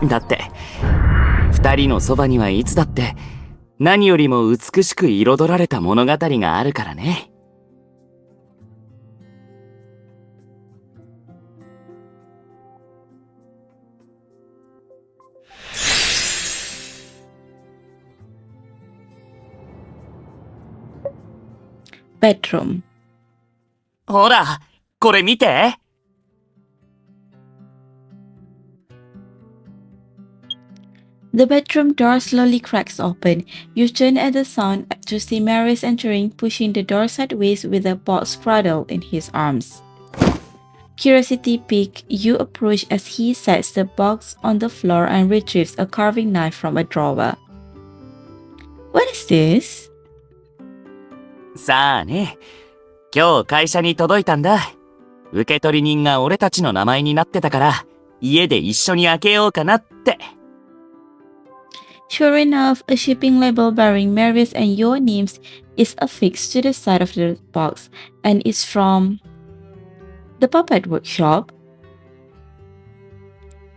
だって、二人のそばにはいつだって何よりも美しく彩られた物語があるからね。Bedroom. ほら、これ見て。The bedroom door slowly cracks open. You turn at the sound to see Marius entering, pushing the door sideways with a box cradled in his arms. Curiosity piqued, you approach as he sets the box on the floor and retrieves a carving knife from a drawer. What is this? さあね、今日会社に届いたんだ。受取人が俺たちの名前になってたから、家で一緒に開けようかなって。Sure enough, a shipping label bearing Marius and your names is affixed to the side of the box, and it's from the puppet workshop.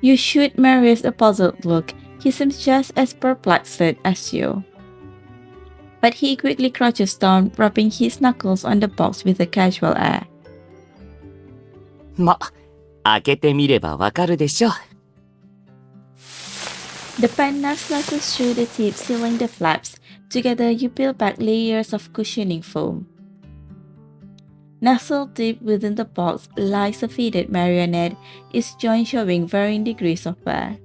You shoot Marius a puzzled look. He seems just as perplexed as you. But he quickly crouches down, rubbing his knuckles on the box with a casual air. ま、開けてみればわかるでしょ。The penknife slices through the tape sealing the flaps. Together, you peel back layers of cushioning foam. Nestled deep within the box lies a faded marionette, its joints showing varying degrees of wear.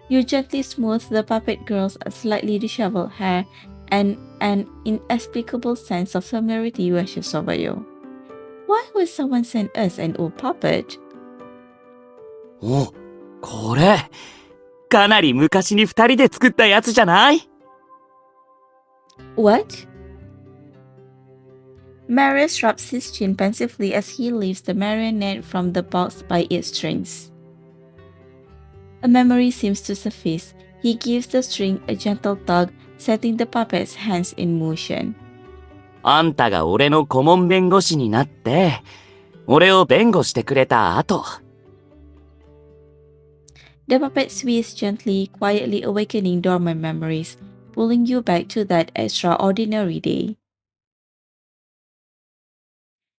You gently smooth the puppet girl's slightly disheveled hair, and an inexplicable sense of familiarity washes over you. Why would someone send us an old puppet? お、これ、かなり昔に二人で作ったやつじゃない？ What? Marius rubs his chin pensively as he lifts the marionette from the box by its strings. A memory seems to surface. He gives the string a gentle tug, setting the puppet's hands in motion. あんたが俺の顧問弁護士になって、俺を弁護してくれた後。The puppet sways gently, quietly awakening dormant memories, pulling you back to that extraordinary day.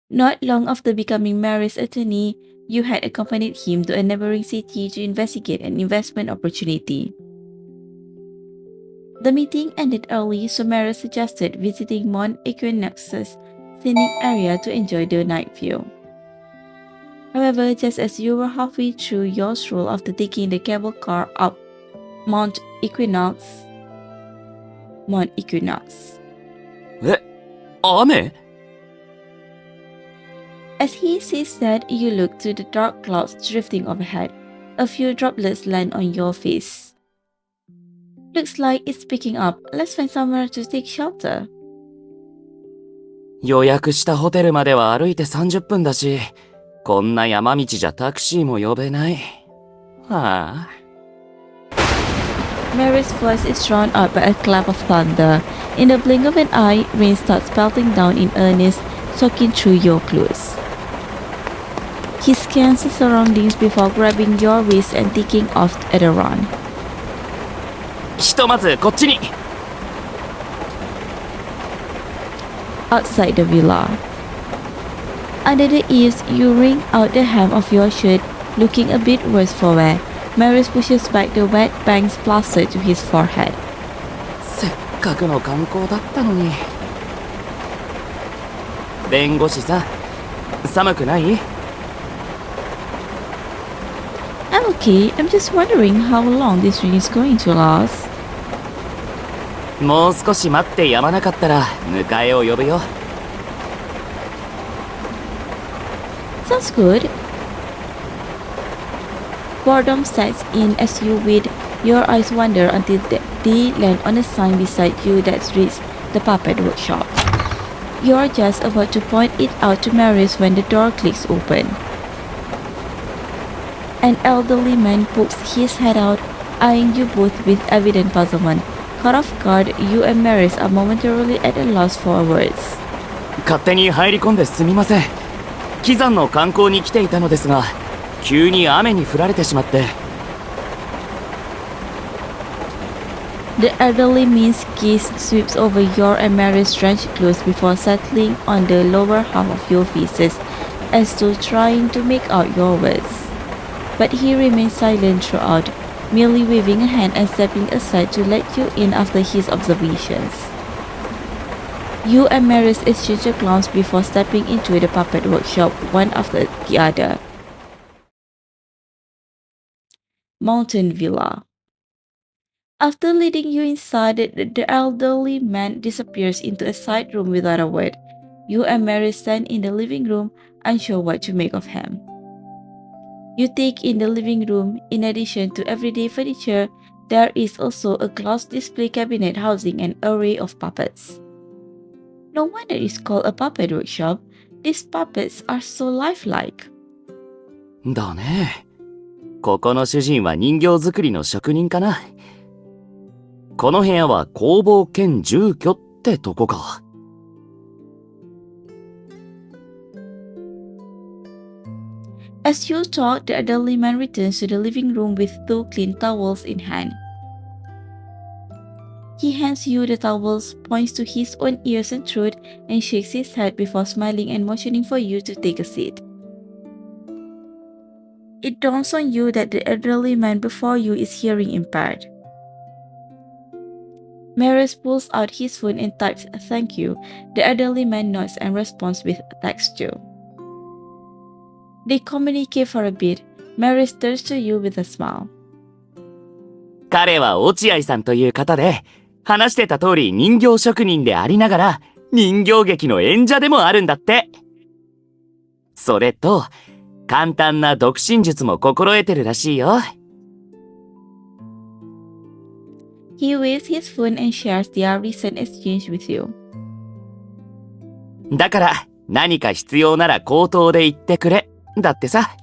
Not long after becoming Marius' attorney, you had accompanied him to a neighboring city to investigate an investment opportunity. The meeting ended early, so Marius suggested visiting Mount Equinox's scenic area to enjoy the night view. However, just as you were halfway through your stroll after taking the cable car up Mount Equinox. え、雨？ As he says that, you look to the dark clouds drifting overhead. A few droplets land on your face. Looks like it's picking up. Let's find somewhere to take shelter. 予約したホテルまでは歩いて30分だし、こんな山道じゃタクシーも呼べない。はあ。Marius' voice is drowned out by a clap of thunder. In the blink of an eye, rain starts pelting down in earnest, soaking through your clothes. He scans the surroundings before grabbing your wrist and taking off at a run. ひとまずこっちに。Outside the villa. Under the eaves, you wring out the hem of your shirt, looking a bit worse for wear. Marius pushes back the wet bangs plastered to his forehead. せっかくの観光だったのに。弁護士さん、寒くない？ I'm okay. I'm just wondering how long this rain is going to last. もう少し待ってやまなかったら迎えを呼ぶよ。Sounds good. Boredom sets in as you wait. Your eyes wander until they land on a sign beside you that reads the puppet workshop. You're just about to point it out to Marius when the door clicks open. An elderly man pokes his head out, eyeing you both with evident puzzlement. Caught off guard, you and Marius are momentarily at a loss for words. 勝手に入り込んですみません。喜山の観光に来ていたのですが、急に雨に降られてしまって。The elderly man's gaze sweeps over your and Mary's drenched clothes before settling on the lower half of your faces, as though trying to make out your words. But he remains silent throughout, merely waving a hand and stepping aside to let you in after his observations. You and Marius exchange a glance before stepping into the puppet workshop one after the other. Mountain Villa. After leading you inside, the elderly man disappears into a side room without a word. You and Marius stand in the living room, unsure what to make of him. You take in the living room. In addition to everyday furniture, there is also a glass display cabinet housing an array of puppets. No wonder it's called a puppet workshop. These puppets are so lifelike. だね。ここの主人は人形作りの職人かな。この部屋は工房兼住居ってとこか。As you talk, the elderly man returns to the living room with 2 clean towels in hand. He hands you the towels, points to his own ears and throat, and shakes his head before smiling and motioning for you to take a seat. It dawns on you that the elderly man before you is hearing impaired. Marius pulls out his phone and types "thank you." The elderly man nods and responds with text too. They communicate for a bit. Marius turns to you with a smile. 彼は落合さんという方で、話してた通り人形職人でありながら、人形劇の演者でもあるんだって。それと、簡単な読心術も心得てるらしいよ。He waves his phone and shares their recent exchange with you. だから、何か必要なら口頭で言ってくれ。だってさ。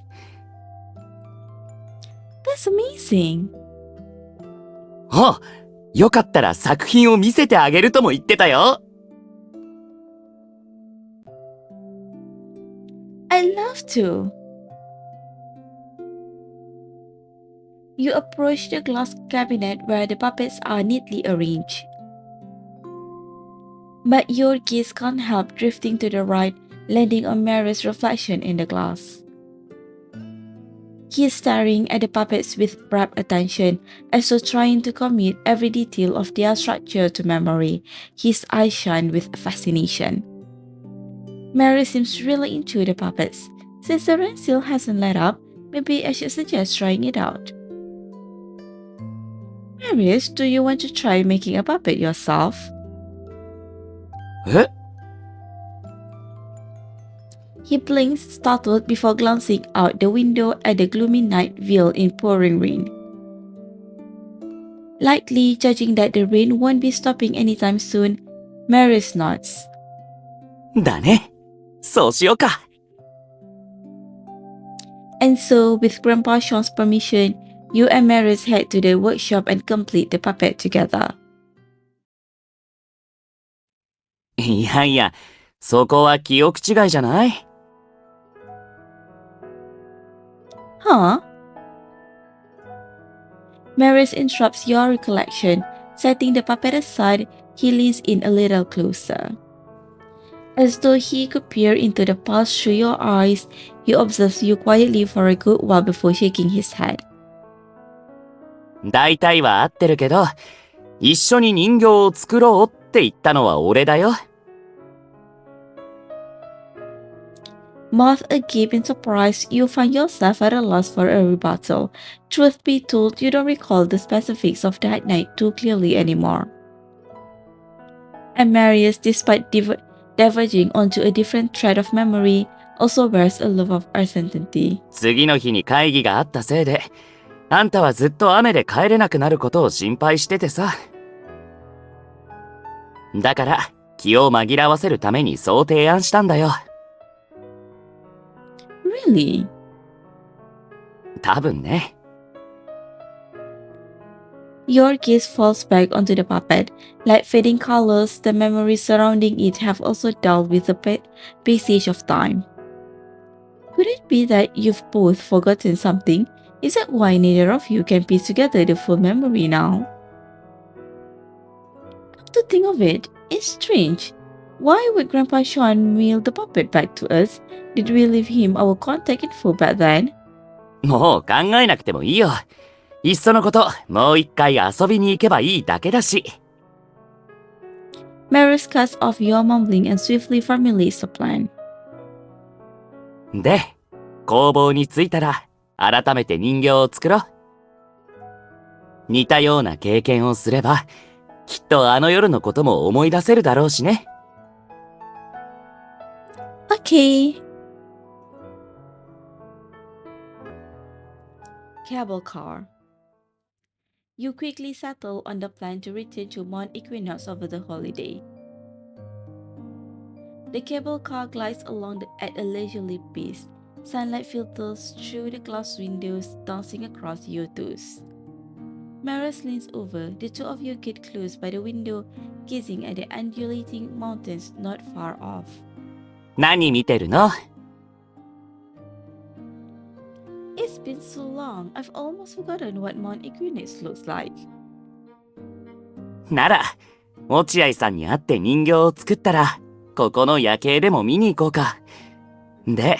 That's amazing. あ、よかったら作品を見せてあげるとも言ってたよ。I'd love to. You approach the glass cabinet where the puppets are neatly arranged. But your gaze can't help drifting to the right, landing on Marius' reflection in the glass. He is staring at the puppets with rapt attention, as though trying to commit every detail of their structure to memory. His eyes shine with fascination. Marius seems really into the puppets. Since the rain still hasn't let up, maybe I should suggest trying it out. Marius, do you want to try making a puppet yourself? え？ He blinks, startled, before glancing out the window at the gloomy night veiled in pouring rain. Likely judging that the rain won't be stopping anytime soon, Marius nods. だね。そうしようか。And so, with Grandpa Sean's permission, you and Marius head to the workshop and complete the puppet together. いやいや、そこは記憶違いじゃない？ Huh? Marius interrupts your recollection. Setting the puppet aside, he leans in a little closer. As though he could peer into the past through your eyes, he observes you quietly for a good while before shaking his head. 大体は合ってるけど、一緒に人形を作ろうって言ったのは俺だよ。Mouth agape in surprise, you find yourself at a loss for a rebuttal. Truth be told, you don't recall the specifics of that night too clearly anymore. And Marius, despite diverging onto a different thread of memory, also wears a look of uncertainty. 次の日に会議があったせいで、あんたはずっと雨で帰れなくなることを心配しててさ。だから、気を紛らわせるためにそう提案したんだよ。Really? 多分ね。Your gaze falls back onto the puppet. Like fading colors, the memories surrounding it have also dulled with the passage of time. Could it be that you've both forgotten something? Is that why neither of you can piece together the full memory now? to think of it, it's strange. Why would Grandpa Sean mail the puppet back to us? Did we leave him our contact info back then? もう考えなくてもいいよ。いっそのこと、もう一回遊びに行けばいいだけだし。Marius cuts off your mumbling and swiftly formulates a plan. で、工房に着いたら、改めて人形を作ろう。似たような経験をすれば、きっとあの夜のことも思い出せるだろうしね。Okay. Cable car. You quickly settle on the plan to return to Mount Equinox over the holiday. The cable car glides along at a leisurely pace. Sunlight filters through the glass windows, dancing across your toes. Marius leans over. The two of you get close by the window, gazing at the undulating mountains not far off. 何見てるの？ It's been so long, I've almost forgotten what Mount Equinox looks like. なら、落合さんに会って人形を作ったら、ここの夜景でも見に行こうか。で、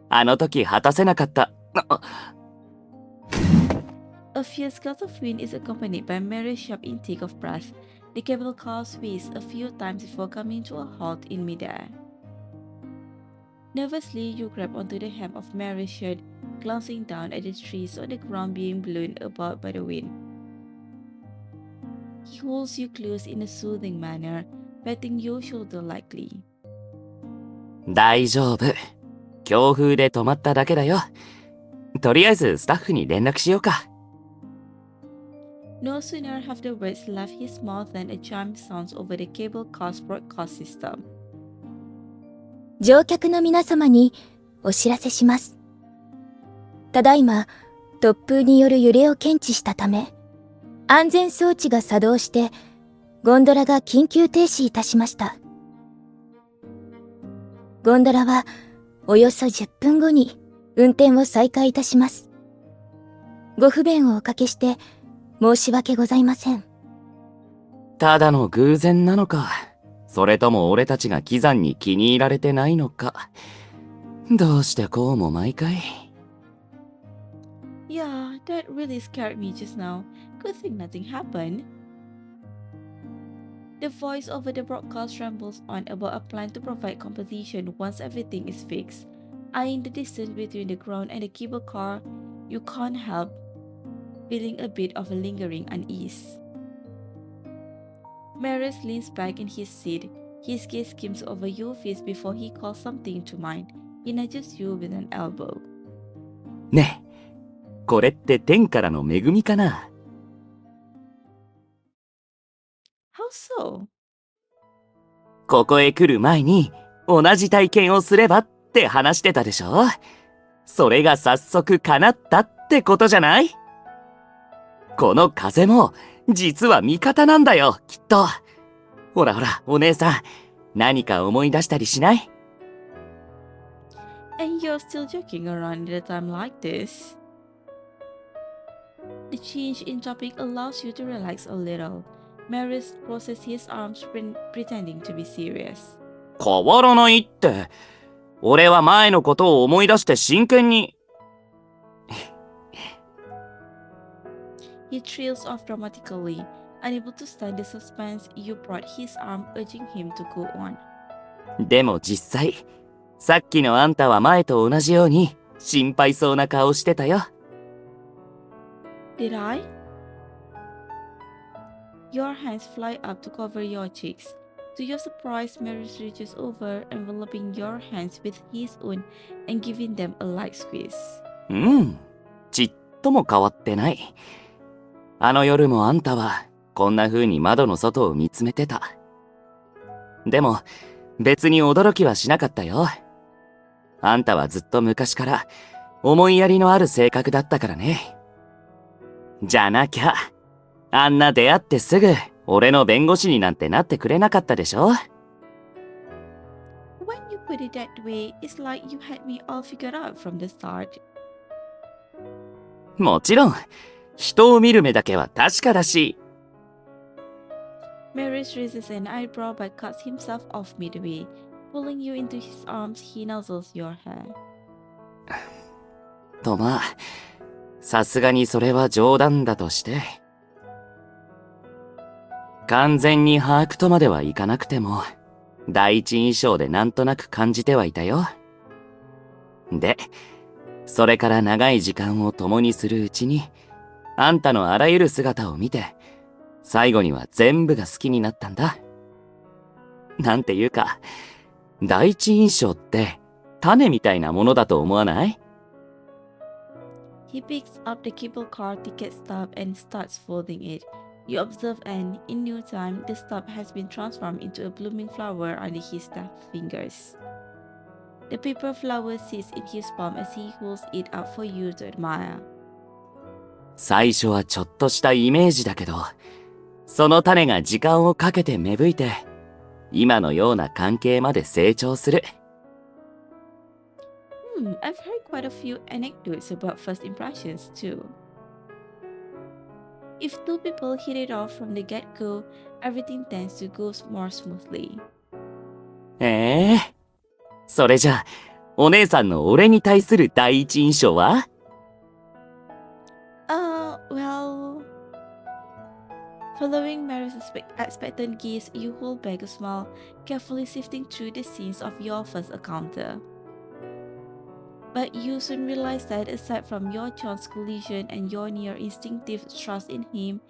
あの時果たせなかった。A fierce gust of wind is accompanied by Marius' sharp intake of breath. The cable car sways a few times before coming to a halt in midair. Nervously, you grab onto the hem of Marius' shirt, glancing down at the trees on the ground being blown about by the wind. He holds you close in a soothing manner, patting your shoulder lightly. 大丈夫。強風で止まっただけだよ。とりあえずスタッフに連絡しようか。No sooner have the words left his mouth than a chime sounds over the cable car's broadcast system. 乗客の皆様にお知らせします。ただいま、突風による揺れを検知したため、安全装置が作動して、ゴンドラが緊急停止いたしました。ゴンドラはおよそ10分後に運転を再開いたします。ご不便をおかけして申し訳ございません。ただの偶然なのか、それとも俺たちが喜山に気に入られてないのか。どうしてこうも毎回。Yeah, that really scared me just now. Good thing nothing happened. The voice over the broadcast rambles on about a plan to provide compensation once everything is fixed. Eyeing the distance between the ground and the cable car, you can't help feeling a bit of a lingering unease. Marius leans back in his seat. His gaze skims over your face before he calls something to mind. He nudges you with an elbow. ねえ、これって天からの恵みかな？ How so? ここへ来る前に同じ体験をすればって話してたでしょ？それが早速叶ったってことじゃない？この風も実は味方なんだよ、きっと。ほらほら、お姉さん、何か思い出したりしない？ And you're still joking around at a time like this. The change in topic allows you to relax a little. Marius crosses his arms, pretending to be serious. 変わらないって。俺は前のことを思い出して真剣に。He trails off dramatically. Unable to stand the suspense, you brought his arm, urging him to go on. でも実際、さっきのあんたは前と同じように心配そうな顔してたよ。Did I? Your hands fly up to cover your cheeks. To your surprise, Marius reaches over, enveloping your hands with his own and giving them a light squeeze. うん、ちっとも変わってない。あの夜もあんたはこんな風に窓の外を見つめてた。でも別に驚きはしなかったよ。あんたはずっと昔から思いやりのある性格だったからね。じゃなきゃ、あんな出会ってすぐ俺の弁護士になんてなってくれなかったでしょ？ When you put it that way, it's like you had me all figured out from the start. もちろん、人を見る目だけは確かだし。Marius raises an eyebrow but cuts himself off midway. Pulling you into his arms, he nuzzles your hair. とまあ、さすがにそれは冗談だとして。完全に把握とまではいかなくても、第一印象でなんとなく感じてはいたよ。で、それから長い時間を共にするうちに、あんたのあらゆる姿を見て、最後には全部が好きになったんだ。なんていうか、第一印象って種みたいなものだと思わない？ He picks up the cable car ticket stub and starts folding it. You observe and, in no time, the stub has been transformed into a blooming flower under his deft fingers. The paper flower sits in his palm as he holds it up for you to admire. 最初はちょっとしたイメージだけど、その種が時間をかけて芽吹いて、今のような関係まで成長する。I've heard quite a few anecdotes about first impressions too. If two people hit it off from the get-go, everything tends to go more smoothly. それじゃあ、お姉さんの俺に対する第一印象は？ Well... Following Marius' expectant gaze, you hold back a smile, carefully sifting through the scenes of your first encounter. But you soon realize that aside from your chance collision and your near instinctive trust in him,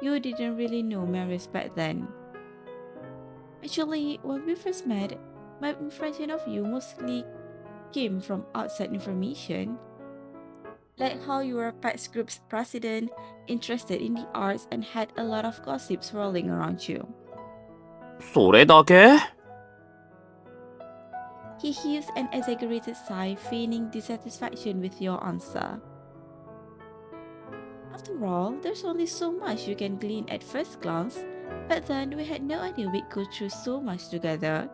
you didn't really know Marius back then. Actually, when we first met, my impression of you mostly came from outside information. Like how you were a PAX group's president, interested in the arts, and had a lot of gossip swirling around you. それだけ？ He heaves an exaggerated sigh, feigning dissatisfaction with your answer. After all, there's only so much you can glean at first glance, but then we had no idea we'd go through so much together.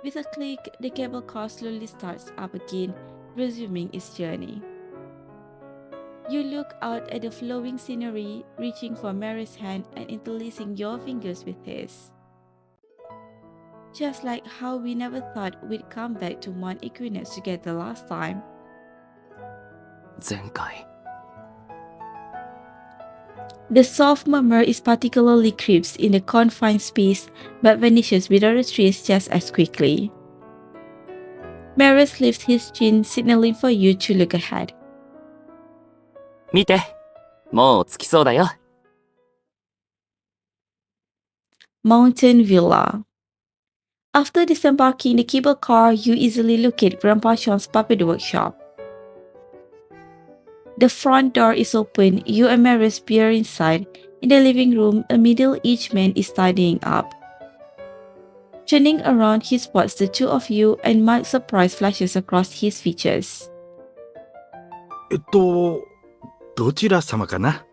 With a click, the cable car slowly starts up again, resuming its journey. You look out at the flowing scenery, reaching for Mary's hand and interlacing your fingers with his. Just like how we never thought we'd come back to Mount Equinox together last time. 前回。 The soft murmur is particularly crisp in the confined space, but vanishes without a trace just as quickly. Marius lifts his chin, signaling for you to look ahead. 見て、もう着きそうだよ。Mountain Villa. After disembarking the cable car, you easily locate Grandpa Sean's puppet workshop. The front door is open. You and Marius peer inside. In the living room, a middle-aged man is tidying up. Turning around, he spots the two of you, and mild surprise flashes across his features. どちら様かな？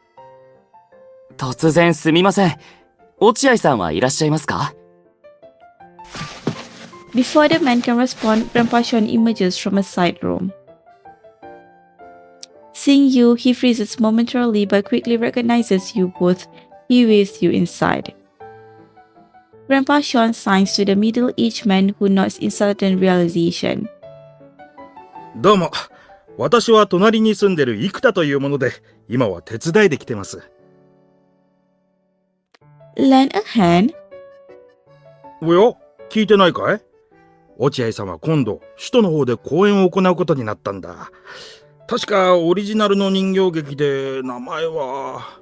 突然すみません。落合さんはいらっしゃいますか？ Before the man can respond, Grandpa Sean emerges from a side room. Seeing you, he freezes momentarily but quickly recognizes you both. He waves you inside. Grandpa Sean signs to the middle-aged man who nods in sudden realization. どうも、私は隣に住んでる生田というもので、今は手伝いで来てます。Lend a hand? おや、聞いてないかい？落合さんは今度、首都の方で公演を行うことになったんだ。確かオリジナルの人形劇で名前は...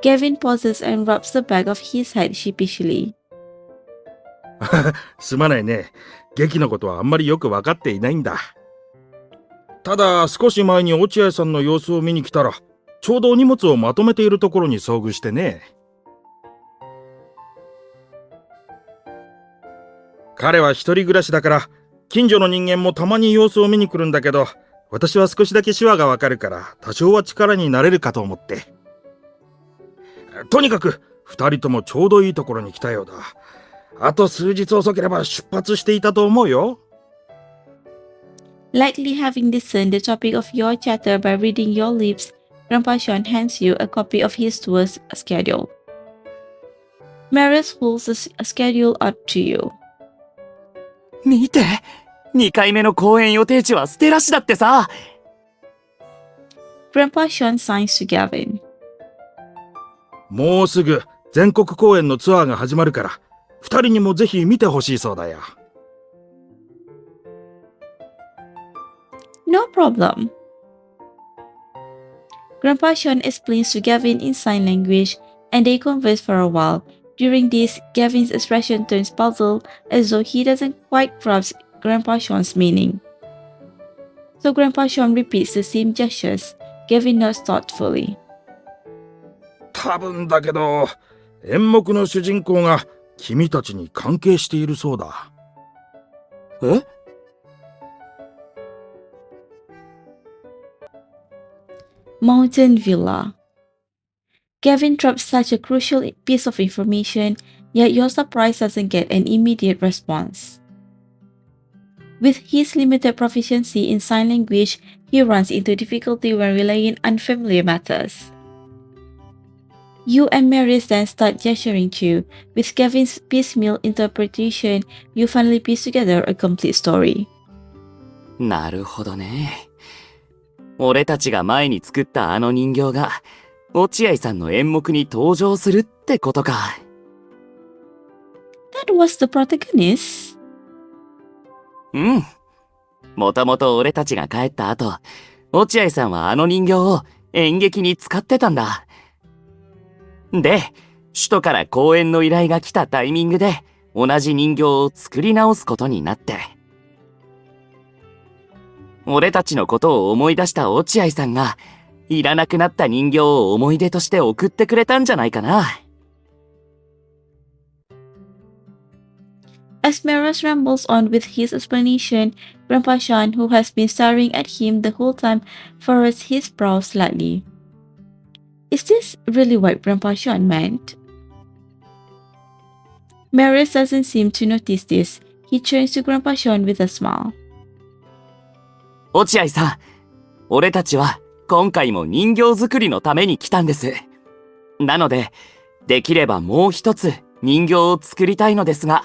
Gavin pauses and rubs the back of his head sheepishly. すまないね。劇のことはあんまりよく分かっていないんだ。ただ少し前に落合さんの様子を見に来たら、ちょうど荷物をまとめているところに遭遇してね。彼は一人暮らしだから、近所の人間もたまに様子を見に来るんだけど、私は少しだけ手話がわかるから、多少は力になれるかと思って。とにかく、二人ともちょうどいいところに来たようだ。あと数日遅ければ出発していたと思うよ。Likely having discerned the topic of your chatter by reading your lips, Grandpa Sean hands you a copy of his tour schedule. Marius holds a schedule out to you. 見て !2 回目の公演予定地はステラ市だってさ。 Grandpa Sean signs to Gavin. もうすぐ全国公演のツアーが始まるから、二人にもぜひ見てほしいそうだよ。No problem. Grandpa Sean explains to Gavin in sign language, and they converse for a while. During this, Gavin's expression turns puzzled as though he doesn't quite grasp Grandpa Sean's meaning. So Grandpa Sean repeats the same gestures. Gavin nods thoughtfully. 多分だけど、演目の主人公が君たちに関係しているそうだ。え Mountain Villa. Gavin drops such a crucial piece of information, yet your surprise doesn't get an immediate response. With his limited proficiency in sign language, he runs into difficulty when relaying unfamiliar matters. You and Marius then start gesturing too. With Gavin's piecemeal interpretation, you finally piece together a complete story. なるほどね。俺たちが前に作ったあの人形が、落合さんの演目に登場するってことか。That was the protagonist? うん。もともと俺たちが帰った後、落合さんはあの人形を演劇に使ってたんだ。で、首都から公演の依頼が来たタイミングで、同じ人形を作り直すことになって。俺たちのことを思い出した落合さんが、いらなくなった人形を思い出として送ってくれたんじゃないかな。As Marius rambles on with his explanation, Grandpa Sean, who has been staring at him the whole time, furrows his brow slightly. Is this really what Grandpa Sean meant? Marius doesn't seem to notice this. He turns to Grandpa Sean with a smile. 落合さん、俺たちは今回も人形作りのために来たんです。なので、できればもう一つ人形を作りたいのですが。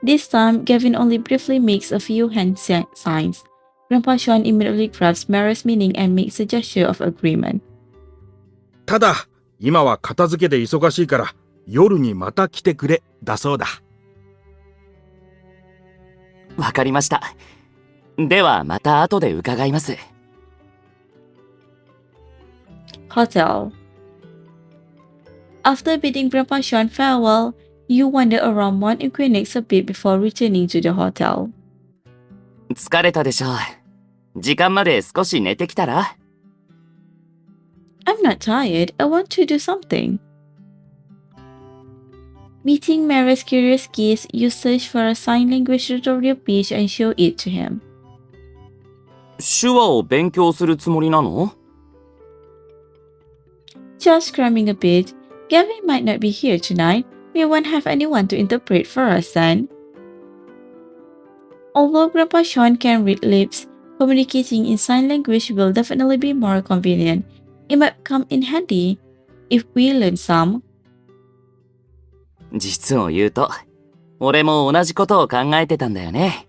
This time, Gavin only briefly makes a few hand signs. Grandpa Sean immediately grabs Marius' meaning and makes a gesture of agreement. ただ、今は片付けで忙しいから、夜にまた来てくれ、だそうだ。わかりました。ではまた後で伺います。Hotel. After bidding Grandpa Sean farewell, you wander around Mount Equinix a bit before returning to the hotel. 疲れたでしょう。時間まで少し寝てきたら？ I'm not tired. I want to do something. Meeting Marius' curious gaze, you search for a sign language tutorial page and show it to him. 手話を勉強するつもりなの？ Just cramming a bit. Gavin might not be here tonight. We won't have anyone to interpret for us then. Although Grandpa Sean can read lips, communicating in sign language will definitely be more convenient. It might come in handy if we learn some. 実を言うと、俺も同じことを考えてたんだよね。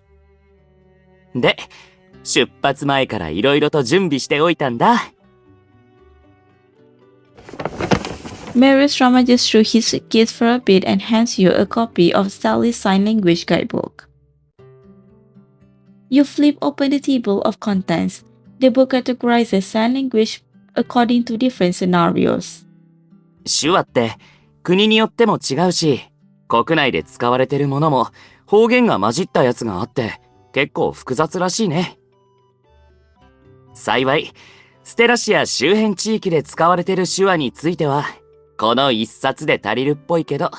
で、出発前から色々と準備しておいたんだ。Marius rummages through his suitcase for a bit and hands you a copy of Sally's sign language guidebook. You flip open the table of contents. The book categorizes sign language according to different scenarios. 手話って国によっても違うし、国内で使われてるものも方言が混じったやつがあって結構複雑らしいね。幸い、ステラ市や周辺地域で使われてる手話については、この一冊で足りるっぽいけど。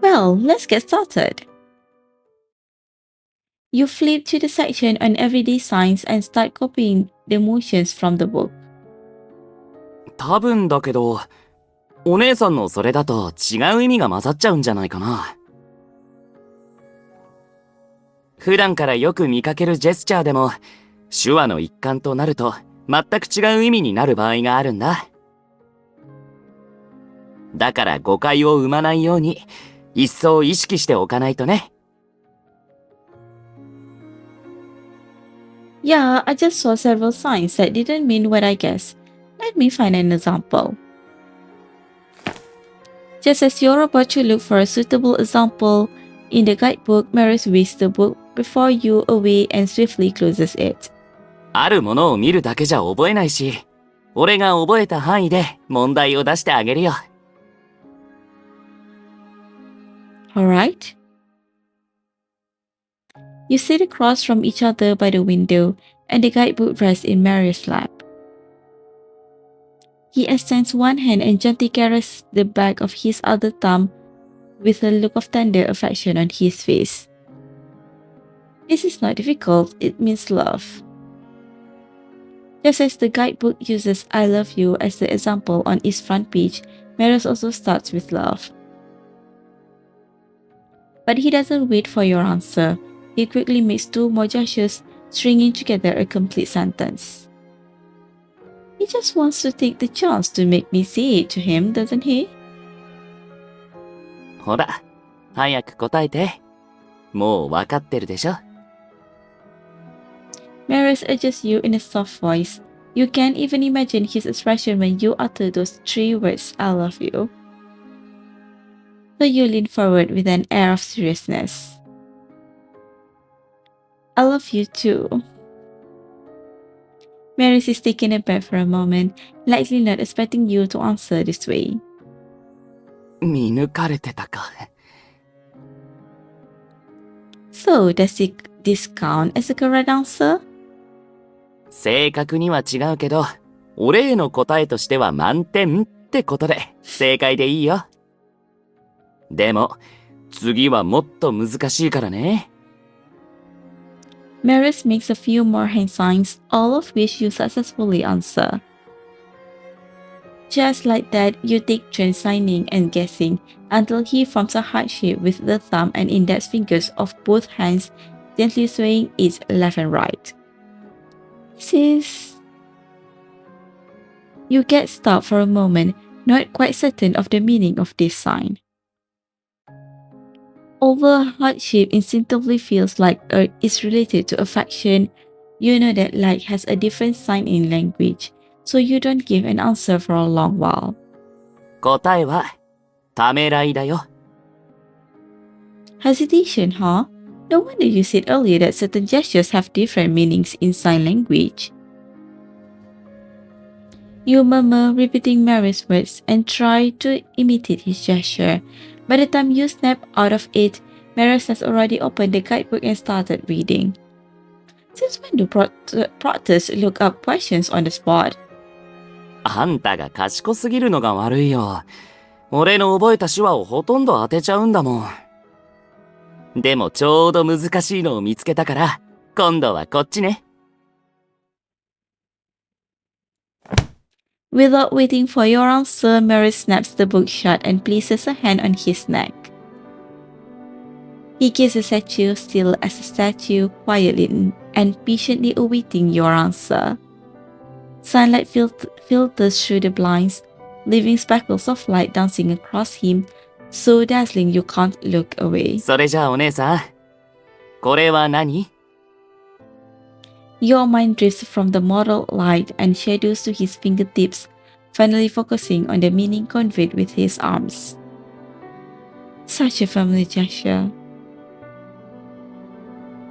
Well, let's get started. You flip to the section on everyday signs and start copying the motions from the book. 多分だけど、お姉さんのそれだと違う意味が混ざっちゃうんじゃないかな。普段からよく見かけるジェスチャーでも、手話の一環となると全く違う意味になる場合があるんだ。だから誤解を生まないように一層意識しておかないとね。Yeah, I just saw several signs that didn't mean what I guessed. Let me find an example. Just as you're about to look for a suitable example, in the guidebook, Marius whisks the book before you away and swiftly closes it. あるものを見るだけじゃ覚えないし、俺が覚えた範囲で問題を出してあげるよ。Alright? You sit across from each other by the window, and the guidebook rests in Marius' lap. He extends one hand and gently caresses the back of his other thumb with a look of tender affection on his face. This is not difficult, it means love. Just as the guidebook uses I love you as the example on its front page, Marius also starts with love. But he doesn't wait for your answer. He quickly makes two more gestures, stringing together a complete sentence. He just wants to take the chance to make me say it to him, doesn't he? ほら、早く答えて。もうわかってるでしょ。Marius urges you in a soft voice. You can't even imagine his expression when you utter those three words, I love you. So you lean forward with an air of seriousness. I love you too. Marius is taken aback for a moment, likely not expecting you to answer this way. 見抜かれてたか。So, does this count as a correct answer? 正確には違うけど、俺への答えとしては満点ってことで正解でいいよ。でも、次はもっと難しいからね。Marius makes a few more hand signs, all of which you successfully answer. Just like that, you take turns signing and guessing until he forms a heart shape with the thumb and index fingers of both hands gently swaying each left and right. This is... You get stopped for a moment, not quite certain of the meaning of this sign. Although heart shape instinctively feels like it's related to affection, you know that like has a different sign in language, so you don't give an answer for a long while. 答えは、ためらいだよ。Hesitation, huh? No wonder you said earlier that certain gestures have different meanings in sign language. You murmur, repeating Marius' words, and try to imitate his gesture. By the time you snap out of it, Marius has already opened the guidebook and started reading. Since when do proctors look up questions on the spot? あんたが賢すぎるのが悪いよ。俺の覚えた手話をほとんど当てちゃうんだもん。でもちょうど難しいのを見つけたから、今度はこっちね。Without waiting for your answer, Marius snaps the book shut and places a hand on his neck. He gazes at you still as a statue, quietly and patiently awaiting your answer. Sunlight filters through the blinds, leaving speckles of light dancing across him, so dazzling you can't look away. それじゃあお姉さん、これは何？ Your mind drifts from the mortal light and shadows to his fingertips, finally focusing on the meaning conveyed with his arms. Such a familiar gesture.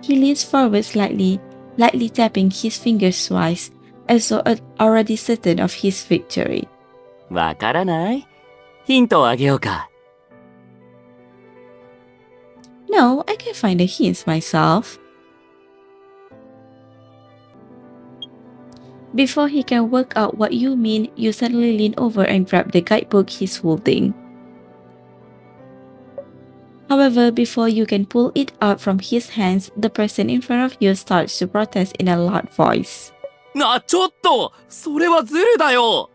He leans forward slightly, lightly tapping his fingers twice, as though already certain of his victory. わからない？ヒントをあげようか。No, I can find the hints myself. Before he can work out what you mean, you suddenly lean over and grab the guidebook he's holding. However, before you can pull it out from his hands, the person in front of you starts to protest in a loud voice. ちょっと！それはズルだよ！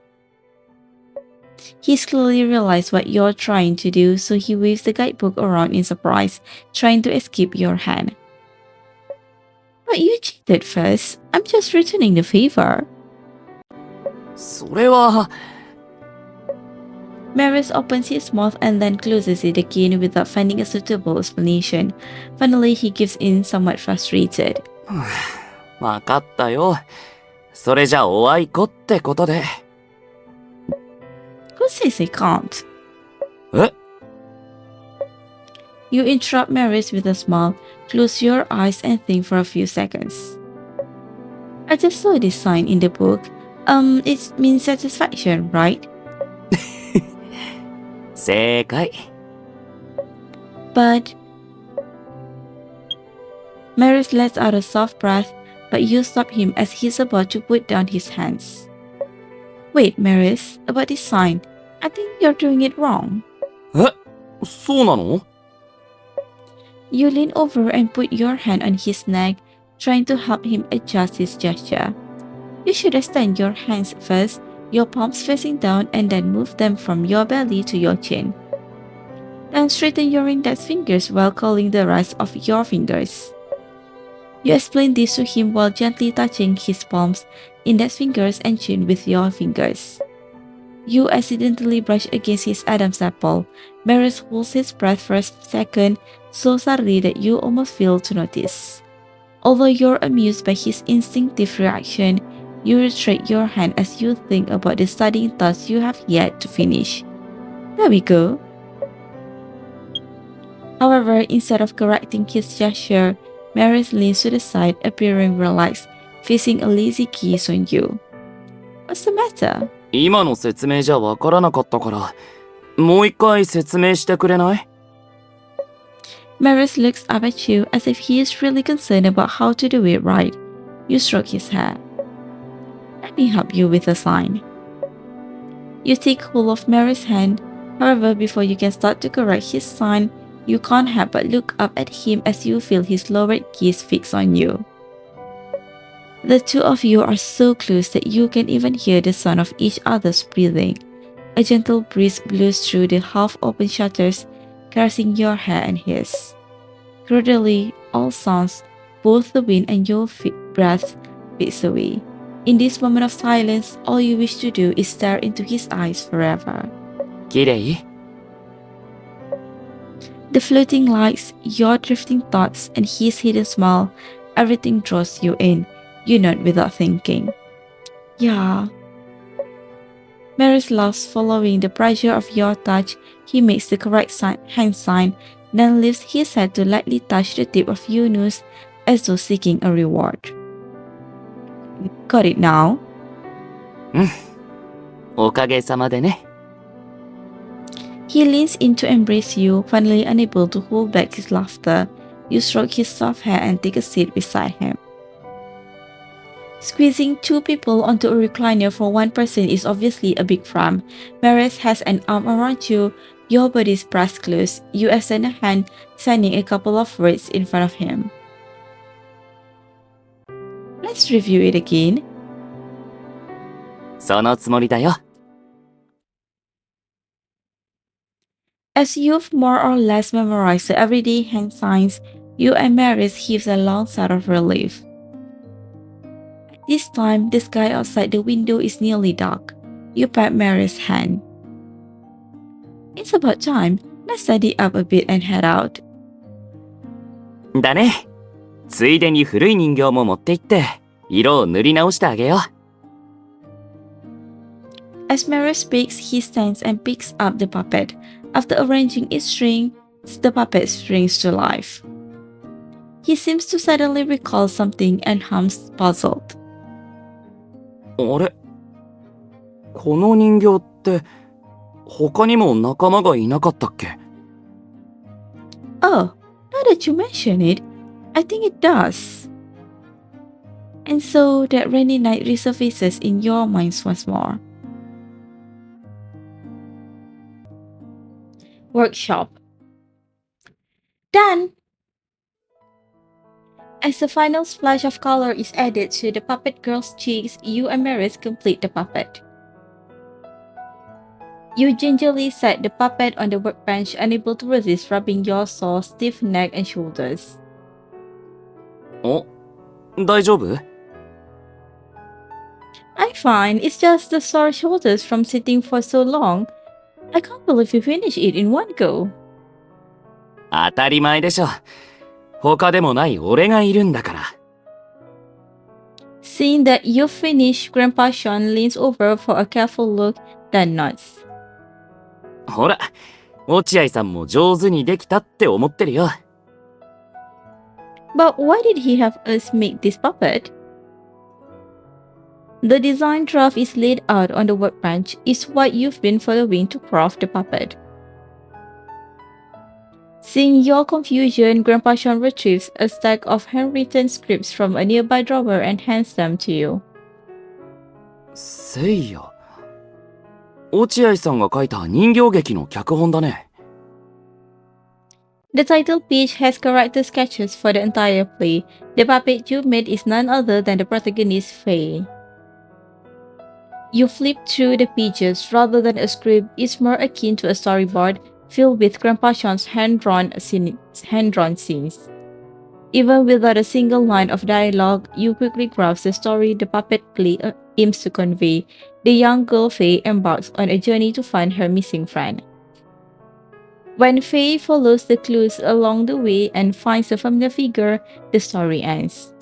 He's clearly realized what you're trying to do, so he waves the guidebook around in surprise, trying to escape your hand. But Eugene, Eat it first. I'm just returning the favor. それは、Marius opens his mouth and then closes it again without finding a suitable explanation. Finally, he gives in, somewhat frustrated. わかったよ。それじゃおあいこってことで。Who says I can't? え You interrupt Marius with a smile, close your eyes and think for a few seconds. I just saw this sign in the book. It means satisfaction, right? 正解。 But Marius lets out a soft breath, but you stop him as he's about to put down his hands. Wait, Marius, about this sign. I think you're doing it wrong. えそうなの You lean over and put your hand on his neck, trying to help him adjust his gesture. You should extend your hands first, your palms facing down, and then move them from your belly to your chin. Then straighten your index fingers while curling the rest of your fingers. You explain this to him while gently touching his palms, index fingers, and chin with your fingers. You accidentally brush against his Adam's apple. Marius holds his breath for a second, so subtly that you almost fail to notice. Although you're amused by his instinctive reaction, you retract your hand as you think about the studying task you have yet to finish. There we go. However, instead of correcting his gesture, Marius leans to the side, appearing relaxed, facing a lazy gaze on you. What's the matter? 今の説明じゃわからなかったから、もう一回説明してくれない Marius looks up at you as if he is really concerned about how to do it right. You stroke his hair. Let me help you with a sign. You take hold of Marius' hand. However, before you can start to correct his sign, you can't help but look up at him as you feel his lowered gaze fixed on you. The two of you are so close that you can even hear the sound of each other's breathing. A gentle breeze blows through the half-open shutters, caressing your hair and his. Gradually, all sounds, both the wind and your breath, fades away. In this moment of silence, all you wish to do is stare into his eyes forever. 綺麗 The floating lights, your drifting thoughts, and his hidden smile, everything draws you in. You nod without thinking. Yeah. Marius laughs, following the pressure of your touch. He makes the correct hand sign, then lifts his head to lightly touch the tip of your nose as though seeking a reward. Got it now? おかげさまでね。 He leans in to embrace you, finally unable to hold back his laughter. You stroke his soft hair and take a seat beside him. Squeezing two people onto a recliner for one person is obviously a big cramp. Marius has an arm around you, your bodies pressed close. You extend a hand, signing a couple of words in front of him. Let's review it again. そのつもりだよ。 As you've more or less memorized the everyday hand signs, you and Marius heaves a long sigh of relief. This time, the sky outside the window is nearly dark. You pat Marius' hand. It's about time. Let's study up a bit and head out. だね。ついでに古い人形も持って行って、色を塗り直してあげよう。 As Marius speaks, he stands and picks up the puppet. After arranging its strings, the puppet springs to life. He seems to suddenly recall something and hums, puzzled. あれこの人形って他にも仲間がいなかったっけ Oh, now that you mention it, I think it does. And so that rainy night resurfaces in your minds once more. Workshop. Done! As the final splash of color is added to the puppet girl's cheeks, you and Marius complete the puppet. You gingerly set the puppet on the workbench, unable to resist rubbing your sore, stiff neck and shoulders. お大丈夫？ I'm fine. It's just the sore shoulders from sitting for so long. I can't believe you finished it in one go. 当たり前でしょ。他でもない俺がいるんだから。Seeing that you finished, Grandpa Sean leans over for a careful look, then nods. ほら、落合さんも上手にできたって思ってるよ。But why did he have us make this puppet? The design draft is laid out on the workbench. Is what you've been following to craft the puppet. Seeing your confusion, Grandpa Sean retrieves a stack of handwritten scripts from a nearby drawer and hands them to you. せいや。落合さんが書いた人形劇の脚本だね。The title page has character sketches for the entire play. The puppet you made is none other than the protagonist, Faye. You flip through the pages. Rather than a script, it's more akin to a storyboard filled with Grandpa Sean's hand-drawn scenes. Even without a single line of dialogue, you quickly grasp the story the puppet play aims to convey. The young girl Faye embarks on a journey to find her missing friend. When Faye follows the clues along the way and finds a familiar figure, the story ends.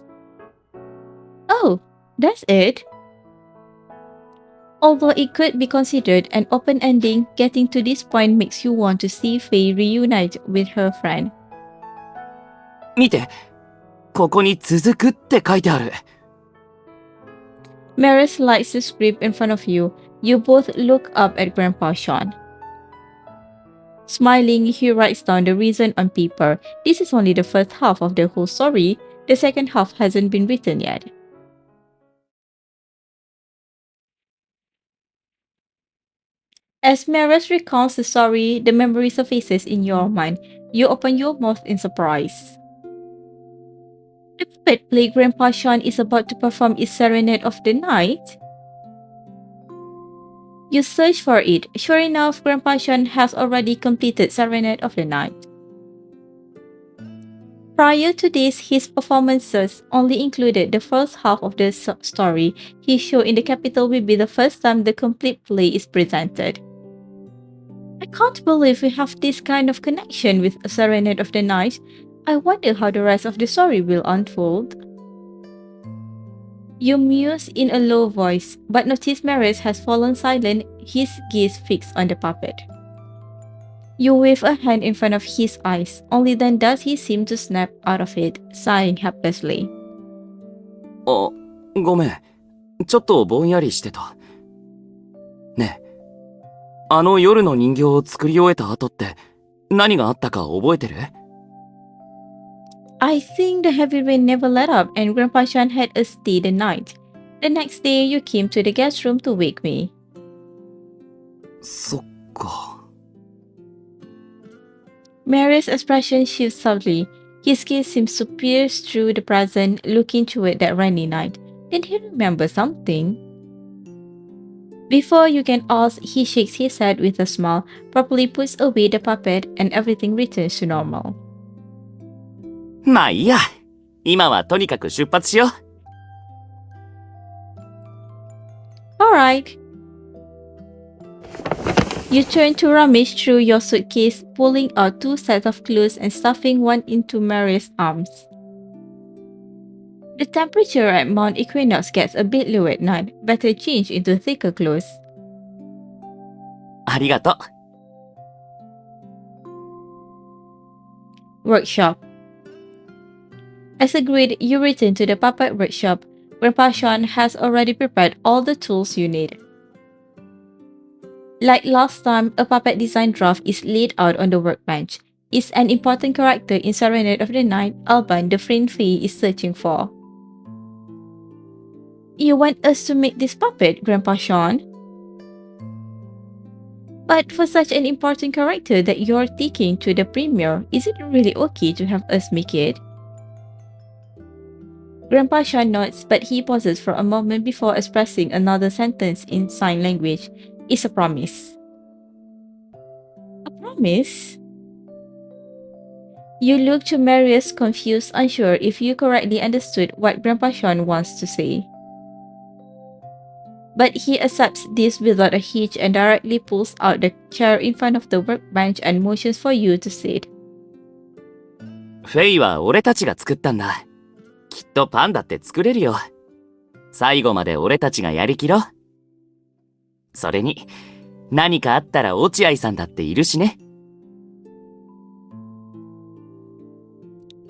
Oh, that's it? Although it could be considered an open ending, getting to this point makes you want to see Faye reunite with her friend. 見て、ここに続くって書いてある。Marius lights the script in front of you. You both look up at Grandpa Sean. Smiling, he writes down the reason on paper. This is only the first half of the whole story. The second half hasn't been written yet. As Marius recounts the story, the memory surfaces in your mind. You open your mouth in surprise. The puppet play Grandpa Sean is about to perform its Serenade of the Night? You search for it. Sure enough, Grandpa Sean has already completed Serenade of the Night. Prior to this, his performances only included the first half of the story. His show in the capital will be the first time the complete play is presented. I can't believe we have this kind of connection with Serenade of the Night. I wonder how the rest of the story will unfold. You muse in a low voice, but notice Marius has fallen silent, his gaze fixed on the puppet. You wave a hand in front of his eyes, only then does he seem to snap out of it, sighing helplessly. あ、ごめん。ちょっとぼんやりしてた。ねえ、あの夜の人形を作り終えた後って何があったか覚えてる？ I think the heavy rain never let up and Grandpa Sean had us stay the night. The next day, you came to the guest room to wake me. そっか。Marius' expression shifts subtly. His gaze seems to pierce through the present, looking toward that rainy night. Then he remembers something. Before you can ask, he shakes his head with a smile, properly puts away the puppet, and everything returns to normal. まあいいや。今はとにかく出発しよう。Alright. You turn to rummage through your suitcase, pulling out 2 sets of clothes and stuffing one into Marius' arms. The temperature at Mount Equinox gets a bit low at night. Better change into thicker clothes. ありがとう。 Workshop. As agreed, you return to the puppet workshop. Grandpa Sean has already prepared all the tools you need. Like last time, a puppet design draft is laid out on the workbench. It's an important character in Serenade of the Night, Alban, the friend Faye is searching for. You want us to make this puppet, Grandpa Sean? But for such an important character that you're taking to the premiere, is it really okay to have us make it? Grandpa Sean nods, but he pauses for a moment before expressing another sentence in sign language. It's a promise. A promise? You look to Marius, confused, unsure if you correctly understood what Grandpa Sean wants to say. But he accepts this without a hitch and directly pulls out the chair in front of the workbench and motions for you to sit. フェイは俺たちが作ったんだ。きっとパンだって作れるよ。最後まで俺たちがやりきろう。それに、何かあったら落合さんだっているしね。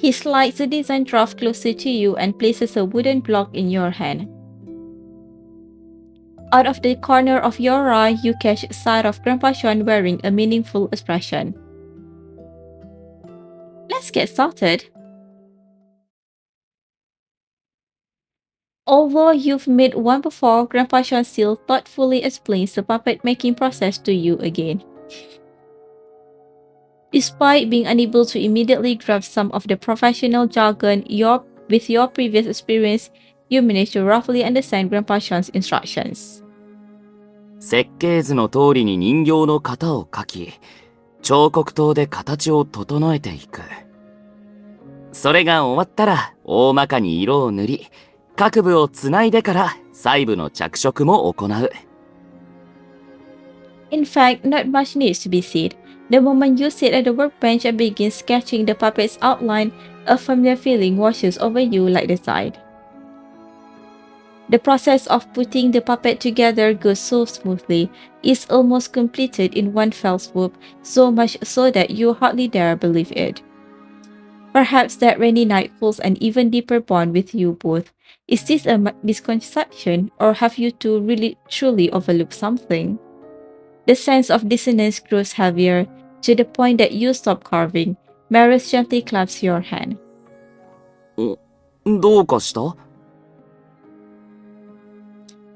He slides the design draft closer to you and places a wooden block in your hand. Out of the corner of your eye, you catch sight of Grandpa Sean wearing a meaningful expression. Let's get started. Although you've made one before, Grandpa Sean still thoughtfully explains the puppet making process to you again. Despite being unable to immediately grasp some of the professional jargon, with your previous experience, you manage to roughly understand Grandpa Sean's instructions. 設計図の通りに人形の型を描き、彫刻刀で形を整えていく。それが終わったら大まかに色を塗り、各部をつないでから細部の着色も行う。In fact, not much needs to be said. The moment you sit at the workbench and begin sketching the puppet's outline, a familiar feeling washes over you like the tide. The process of putting the puppet together goes so smoothly, it's almost completed in one fell swoop, so much so that you hardly dare believe it. Perhaps that rainy night holds an even deeper bond with you both. Is this a misconception, or have you two really truly overlooked something? The sense of dissonance grows heavier, to the point that you stop carving. Marius gently claps your hand. どうかした？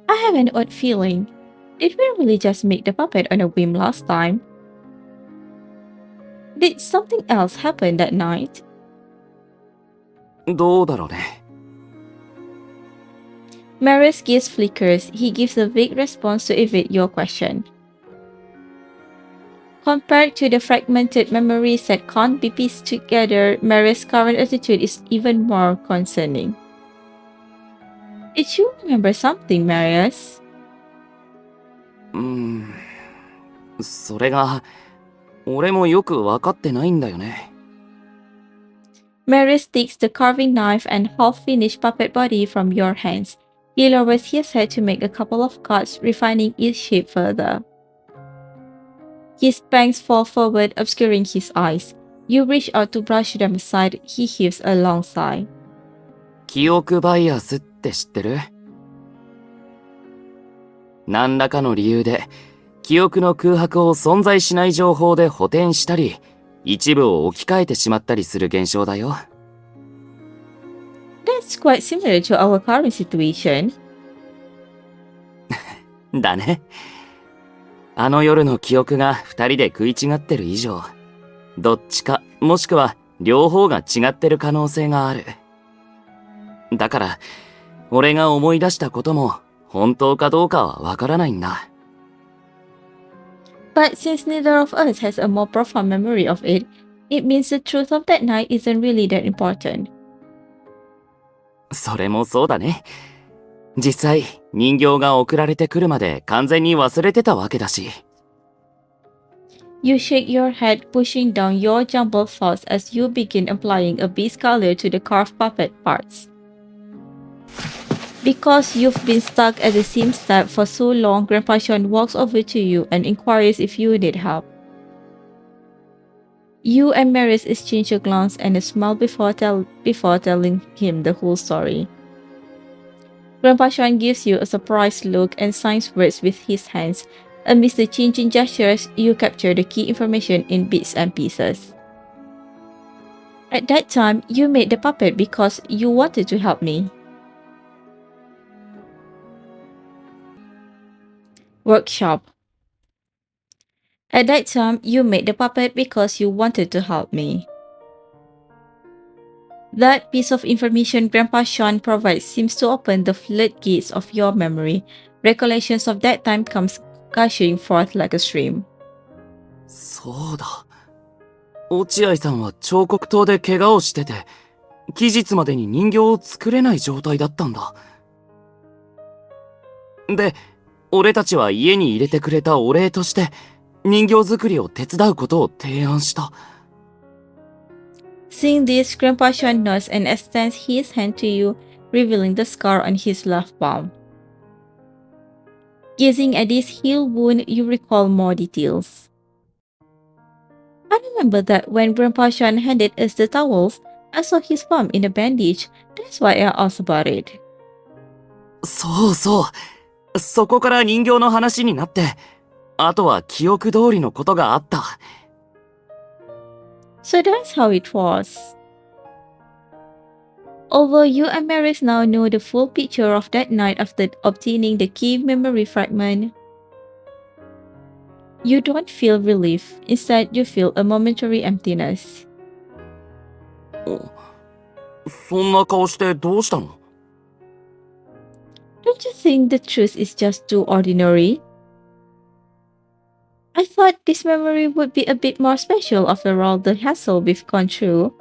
I have an odd feeling. Did we really just make the puppet on a whim last time? Did something else happen that night? どうだろうね。Marius gives flickers. He gives a vague response to evade your question. Compared to the fragmented memories that can't be pieced together, Marius' current attitude is even more concerning. Did you remember something, Marius? それが、俺もよくわかってないんだよね。Marius takes the carving knife and half-finished puppet body from your hands. He lowers his head to make a couple of cuts, refining each shape further. His bangs fall forward, obscuring his eyes. You reach out to brush them aside. He heaves a long sigh. 記憶バイアスって知ってる？何らかの理由で、記憶の空白を存在しない情報で補填したり、一部を置き換えてしまったりする現象だよ。That's quite similar to our current situation. だね。あの夜の記憶が二人で食い違ってる以上、どっちかもしくは両方が違ってる可能性がある。だから、俺が思い出したことも本当かどうかはわからないんだ。But since neither of us has a more profound memory of it, it means the truth of that night isn't really that important. それもそうだね。実際、人形が送られてくるまで完全に忘れてたわけだし。You shake your head, pushing down your jumbled thoughts as you begin applying a base color to the carved puppet parts. Because you've been stuck at the same step for so long, Grandpa Sean walks over to you and inquires if you need help. You and Marius exchange a glance and a smile before telling him the whole story. Grandpa Sean gives you a surprised look and signs words with his hands. Amidst the changing gestures, you capture the key information in bits and pieces. At that time, you made the puppet because you wanted to help me. Workshop. At that time, you made the puppet because you wanted to help me. That piece of information Grandpa Sean provides seems to open the floodgates of your memory. Recollections of that time comes gushing forth like a stream. そうだ。落合さんは彫刻刀で怪我をしてて、期日までに人形を作れない状態だったんだ。で、俺たちは家に入れてくれたお礼として、人形作りを手伝うことを提案した。Seeing this, Grandpa Sean nods and extends his hand to you, revealing the scar on his left palm. Gazing at this heel wound, you recall more details. I remember that when Grandpa Sean handed us the towels, I saw his palm in a bandage. That's why I asked about it. そうそう。そこから人形の話になって、あとは記憶通りのことがあった。So that's how it was. Although you and Marius now know the full picture of that night after obtaining the key memory fragment, you don't feel relief. Instead, you feel a momentary emptiness. そんな顔してどうしたの？ Don't you think the truth is just too ordinary? I thought this memory would be a bit more special after all the hassle we've gone through.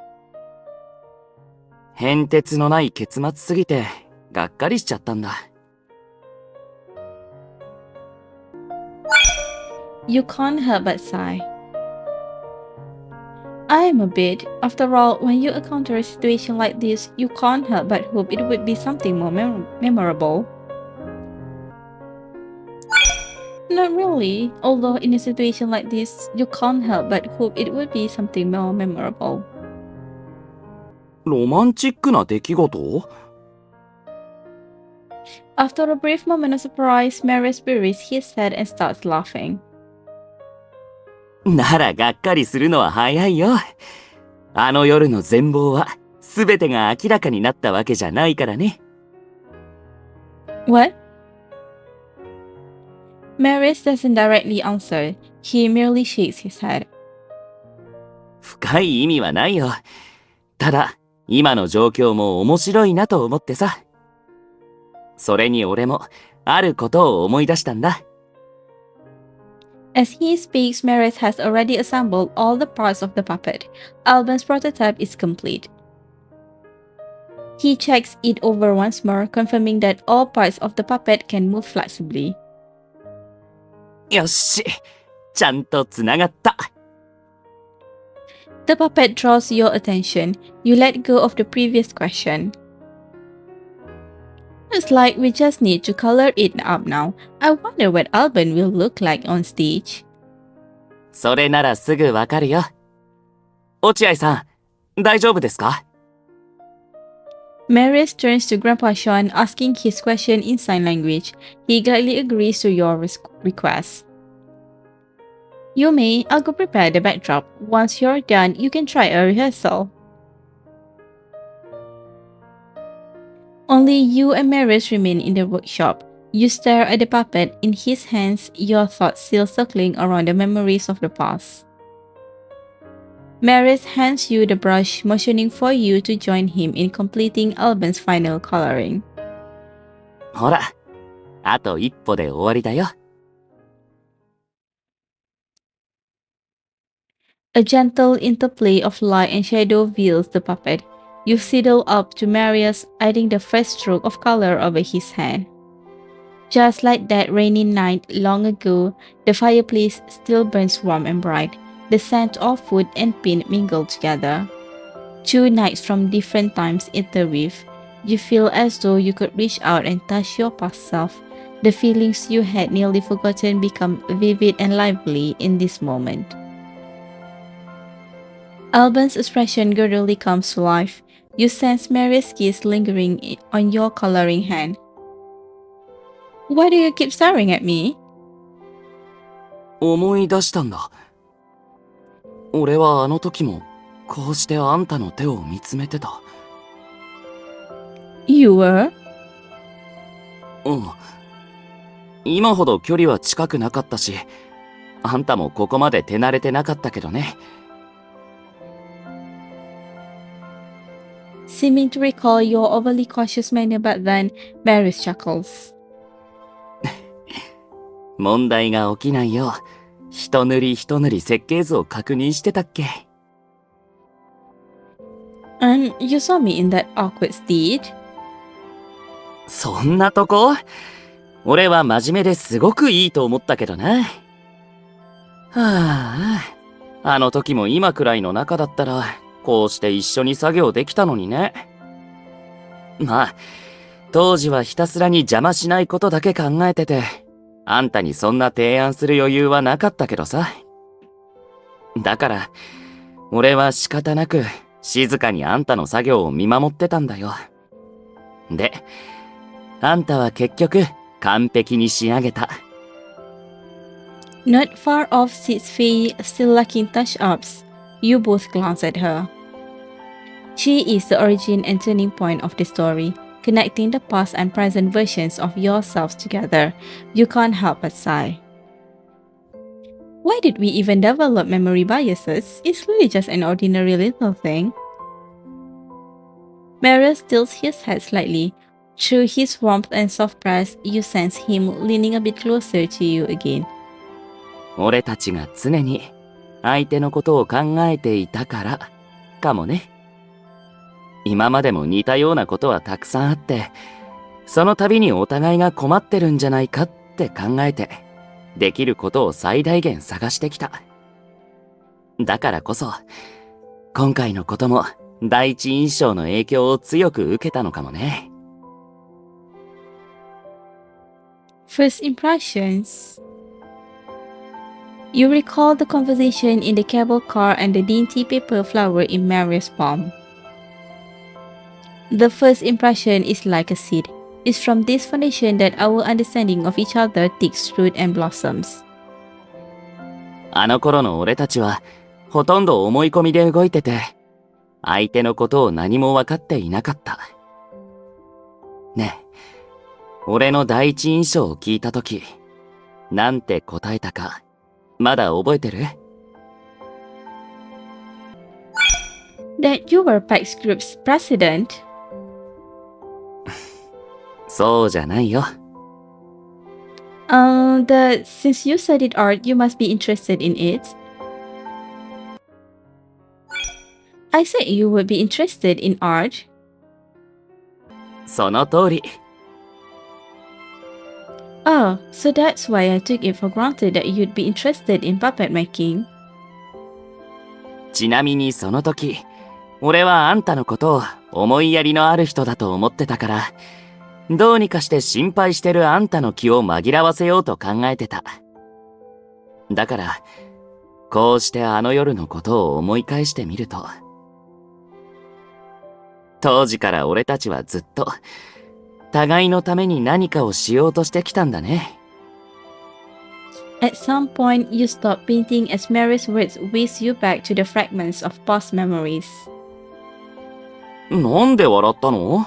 変哲のない結末すぎて、がっかりしちゃったんだ。You can't help but sigh. I am a bit. After all, when you encounter a situation like this, you can't help but hope it would be something more memorable. Not really, although in a situation like this, you can't help but hope it would be something more memorable. ロマンチックな出来事？ After a brief moment of surprise, Marius buries his head and starts laughing. ならがっかりするのは早いよ。あの夜の全貌は全てが明らかになったわけじゃないからね。What? Marius doesn't directly answer. He merely shakes his head. 深い意味はないよ。ただ、今の状況も面白いなと思ってさ。それに俺も、あることを思い出したんだ。As he speaks, Marius has already assembled all the parts of the puppet. Alban's prototype is complete. He checks it over once more, confirming that all parts of the puppet can move flexibly. よし、ちゃんとつながった。The puppet draws your attention. You let go of the previous question. Looks like we just need to color it up now. I wonder what Alban will look like on stage. それならすぐわかるよ。落合さん、大丈夫ですか？ Marius turns to Grandpa Sean, asking his question in sign language. He gladly agrees to your request. You may. I'll go prepare the backdrop. Once you're done, you can try a rehearsal. Only you and Marius remain in the workshop. You stare at the puppet in his hands, your thoughts still circling around the memories of the past. Marius hands you the brush, motioning for you to join him in completing Alban's final coloring. ほら、あと一歩で終わりだよ。A gentle interplay of light and shadow veils the puppet. You sidle up to Marius, adding the first stroke of color over his hand. Just like that rainy night long ago, the fireplace still burns warm and bright. The scent of wood and pine mingle together. 2 nights from different times interweave. You feel as though you could reach out and touch your past self. The feelings you had nearly forgotten become vivid and lively in this moment. Alban's expression gradually comes to life. You sense Marius' kiss lingering on your coloring hand. Why do you keep staring at me? 思い出したんだ。俺はあの時も、こうしてあんたの手を見つめてた。You were? うん。今ほど距離は近くなかったし、あんたもここまで手慣れてなかったけどね。Seeming to recall your overly cautious manner back then, Marius chuckles. 問題が起きないよう、一塗り一塗り設計図を確認してたっけ。And you saw me in that awkward state? そんなとこ？俺は真面目ですごくいいと思ったけどな。はあ、あの時も今くらいの仲だったら、こうして一緒に作業できたのにね。まあ、当時はひたすらに邪魔しないことだけ考えてて、あんたにそんな提案する余裕はなかったけどさ。だから、俺は仕方なく静かにあんたの作業を見守ってたんだよ。で、あんたは結局完璧に仕上げた。Not far off sits Faye, still lacking touch-ups. You both glance at her. She is the origin and turning point of the story, connecting the past and present versions of yourselves together. You can't help but sigh. Why did we even develop memory biases? It's really just an ordinary little thing. Marius tilts his head slightly. Through his warmth and soft press, you sense him leaning a bit closer to you again. 俺たちが常に相手のことを考えていたからかもね。今までも似たようなことはたくさんあって、その度にお互いが困ってるんじゃないかって考えて、できることを最大限探してきた。だからこそ、今回のことも第一印象の影響を強く受けたのかもね。First impressions. You recall the conversation in the cable car and the dainty paper flower in Marius' palm. The first impression is like a seed. It's from this foundation that our understanding of each other takes root and blossoms. あの頃の俺たちは、ほとんど思い込みで動いてて、相手のことを何も分かっていなかった。ねえ、俺の第一印象を聞いたとき、なんて答えたか、まだ覚えてる？ That you were PAX Group's president? そうじゃないよ。That since you studied art, you must be interested in it. I said you would be interested in art. その通り。Oh, so that's why I took it for granted that you'd be interested in puppet making. ちなみにその時、俺はあんたのことを思いやりのある人だと思ってたから、どうにかして心配してるあんたの気を紛らわせようと考えてた。だから、こうしてあの夜のことを思い返してみると、当時から俺たちはずっと、互いのために何かをしようとしてきたんだね。At some point, you stop painting as Mary's words whisk you back to the fragments of past memories. なんで笑ったの？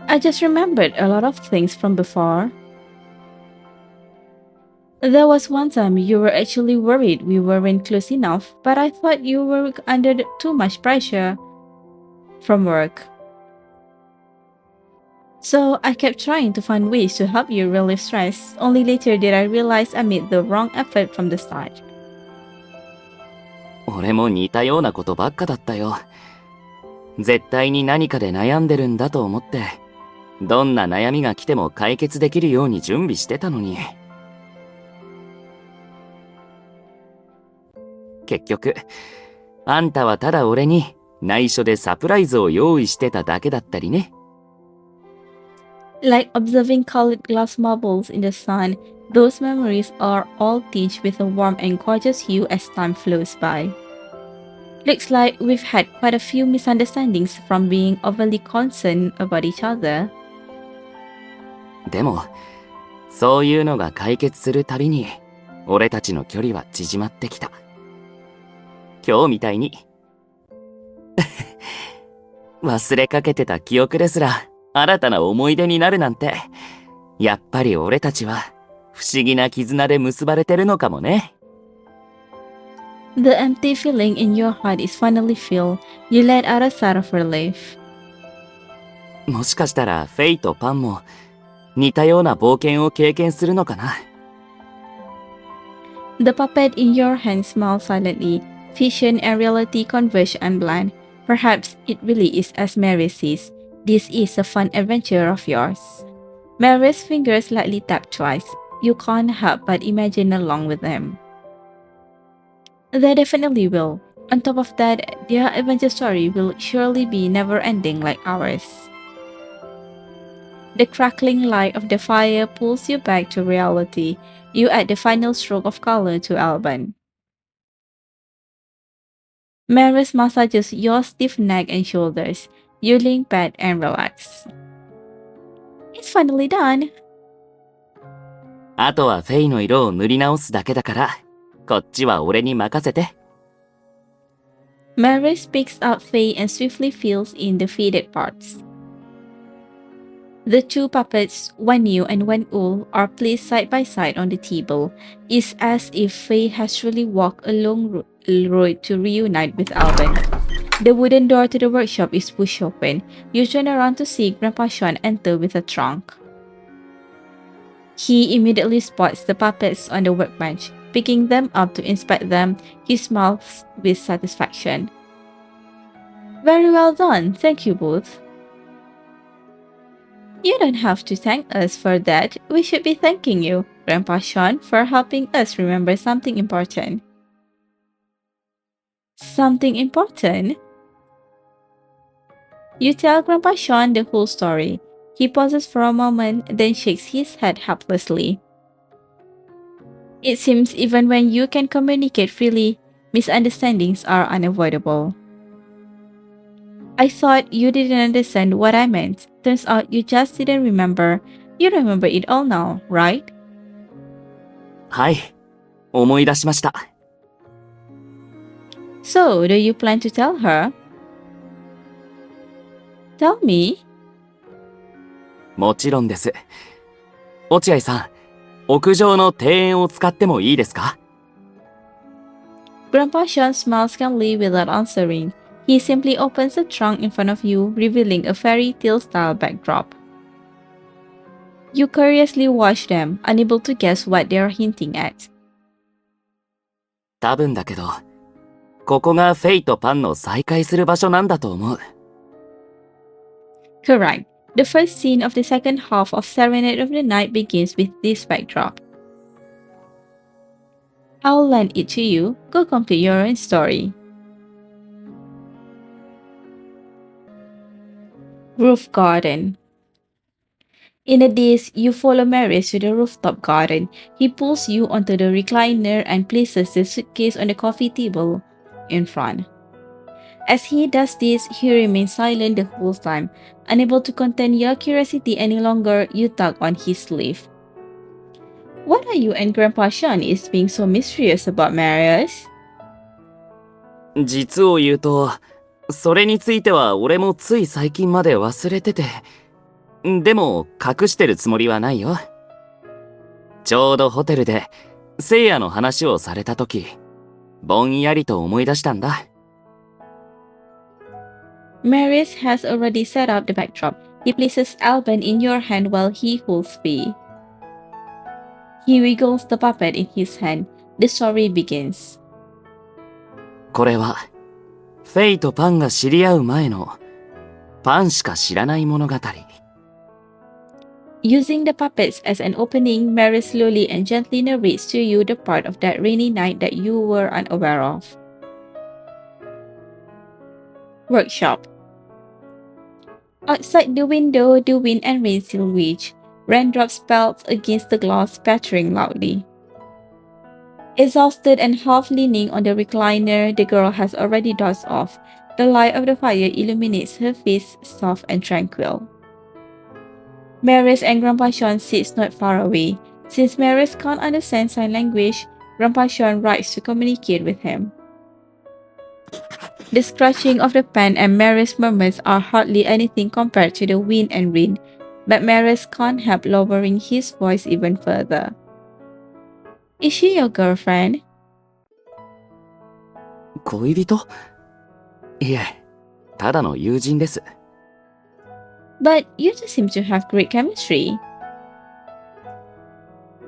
I just remembered a lot of things from before. There was one time you were actually worried we weren't close enough, but I thought you were under too much pressure from work. So I kept trying to find ways to help you relieve stress, only later did I realize I made the wrong effort from the start. 俺も似たようなことばっかだったよ。絶対に何かで悩んでるんだと思って、どんな悩みが来ても解決できるように準備してたのに。結局、あんたはただ俺に内緒でサプライズを用意してただけだったりね。Like observing colored glass marbles in the sun, those memories are all tinged with a warm and gorgeous hue as time flows by. Looks like we've had quite a few misunderstandings from being overly concerned about each other. でも、そういうのが解決するたびに、俺たちの距離は縮まってきた。今日みたいに。忘れかけてた記憶ですら、新たな思い出になるなんて、やっぱり俺たちは、不思議な絆で結ばれてるのかもね。The empty feeling in your heart is finally filled. You let out a sigh of relief. もしかしたら、フェイとパンも、似たような冒険を経験するのかな。The puppet in your hand smiles silently. Fiction and reality converge and blend. Perhaps it really is as Marius says. This is a fun adventure of yours. Marius' fingers lightly tap twice. You can't help but imagine along with them. They definitely will. On top of that, their adventure story will surely be never-ending like ours. The crackling light of the fire pulls you back to reality. You add the final stroke of color to Alban. Marius massages your stiff neck and shoulders. You lean back and relax. It's finally done. あとはフェイの色を塗り直すだけだから、こっちは俺に任せて。Marius picks up Faye and swiftly fills in the faded parts. The two puppets, one new and one old, are placed side by side on the table. It's as if Faye has truly walked a long road to reunite with Alban. The wooden door to the workshop is pushed open. You turn around to see Grandpa Sean enter with a trunk. He immediately spots the puppets on the workbench. Picking them up to inspect them, he smiles with satisfaction. Very well done, thank you both. You don't have to thank us for that. We should be thanking you, Grandpa Sean, for helping us remember something important. Something important? You tell Grandpa Sean the whole story. He pauses for a moment, then shakes his head helplessly. It seems even when you can communicate freely, misunderstandings are unavoidable. I thought you didn't understand what I meant. Turns out you just didn't remember. You remember it all now, right? はい、思い出しました。So, do you plan to tell her? Tell me? もちろんです。落合さん、屋上の庭園を使ってもいいですか？ Grandpa Sean smiles calmly without answering. He simply opens the trunk in front of you, revealing a fairy tale style backdrop. You curiously watch them, unable to guess what they are hinting at. 多分だけど、ここがフェイとパンの再会する場所なんだと思う。Correct. The first scene of the second half of Serenade of the Night begins with this backdrop. I'll lend it to you. Go complete your own story. Roof Garden. In a daze, you follow Marius to the rooftop garden. He pulls you onto the recliner and places the suitcase on the coffee table in front. As he does this, he remains silent the whole time. Unable to contain your curiosity any longer, you tug on his sleeve. What are you and Grandpa Sean is being so mysterious about, Marius? 実を言うと、それについては俺もつい最近まで忘れてて。でも隠してるつもりはないよ。ちょうどホテルで聖夜の話をされた時、ぼんやりと思い出したんだ。Marius has already set up the backdrop. He places Alban in your hand while he holds Fee. He wiggles the puppet in his hand. The story begins. これはフェイとパンが知り合う前のパンしか知らない物語。Using the puppets as an opening, Marius slowly and gently narrates to you the part of that rainy night that you were unaware of. Workshop. Outside the window, the wind and rain still rage. Raindrops pelt against the glass, pattering loudly. Exhausted and half leaning on the recliner, the girl has already dozed off. The light of the fire illuminates her face, soft and tranquil. Marius and Grandpa Sean sits not far away. Since Marius can't understand sign language, Grandpa Sean writes to communicate with him. The scratching of the pen and Marius' murmurs are hardly anything compared to the wind and rain, but Marius can't help lowering his voice even further. Is she your girlfriend? 恋人？いえ、ただの友人です。But you two seem to have great chemistry.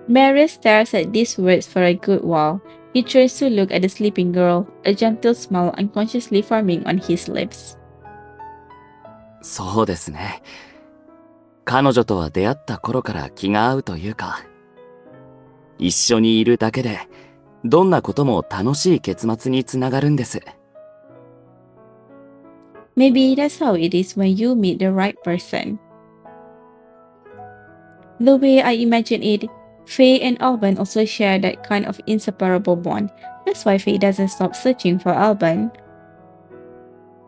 Marius stares at these words for a good while. He turns to look at the sleeping girl, a gentle smile unconsciously forming on his lips. そうですね。彼女とは出会った頃から気が合うというか、一緒にいるだけで、どんなことも楽しい結末につながるんです。Maybe that's how it is when you meet the right person. The way I imagine it, Faye and Alban also share that kind of inseparable bond. That's why Faye doesn't stop searching for Alban.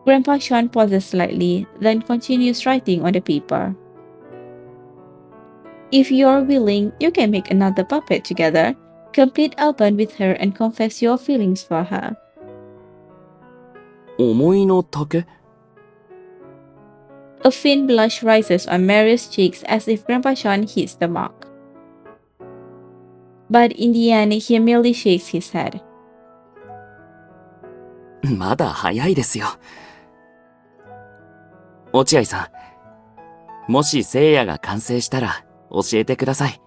Grandpa Sean pauses slightly, then continues writing on the paper. If you're willing, you can make another puppet together, complete Alban with her and confess your feelings for her. 思いの丈 A faint blush rises on Marius' cheeks as if Grandpa Sean hits the mark. But in the end, he merely shakes his head. まだ早いですよ。落合さん、もし聖夜が完成したら教えてください。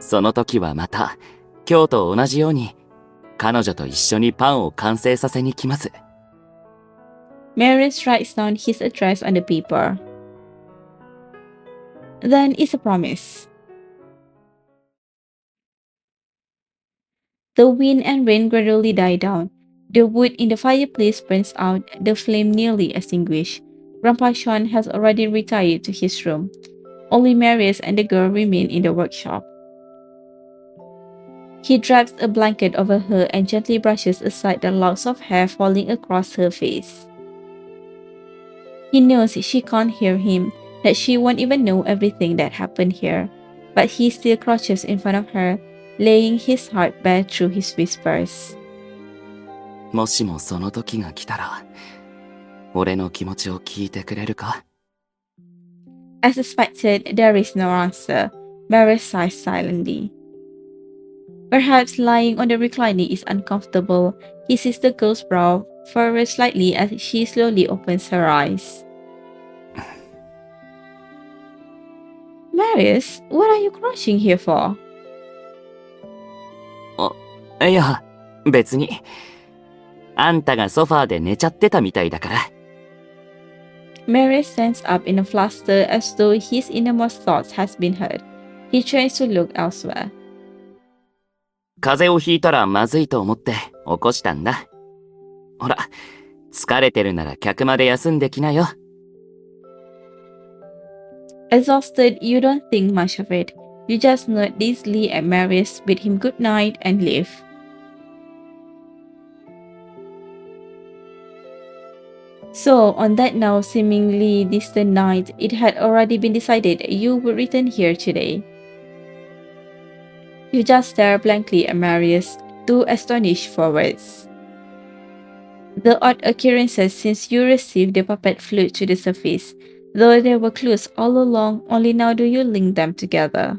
その時はまた、今日と同じように、彼女と一緒にパンを完成させに来ます。Marius writes down his address on the paper. Then it's a promise. The wind and rain gradually die down. The wood in the fireplace burns out, the flame nearly extinguished. Grandpa Sean has already retired to his room. Only Marius and the girl remain in the workshop. He drapes a blanket over her and gently brushes aside the locks of hair falling across her face. He knows she can't hear him, that she won't even know everything that happened here, but he still crouches in front of her, laying his heart bare through his whispers. もしもその時が来たら、俺の気持ちを聞いてくれるか As expected, there is no answer. Marius sighs silently. Perhaps lying on the recliner is uncomfortable. He sees the girl's brow furrow slightly as she slowly opens her eyes. Marius, what are you crouching here for? いや、別に。あんたがソファーで寝ちゃってたみたいだから。Marius stands up in a fluster as though his innermost thoughts has been heard. He tries to look elsewhere. 風邪をひいたらまずいと思って起こしたんだ。ほら、疲れてるなら客まで休んできなよ。Exhausted, you don't think much of it. You just nod lazily at Marius, bid him good night, and leave. So, on that now seemingly distant night, it had already been decided you would return here today. You just stare blankly at Marius, too astonished for words. The odd occurrences since you received the puppet float to the surface, though there were clues all along, only now do you link them together.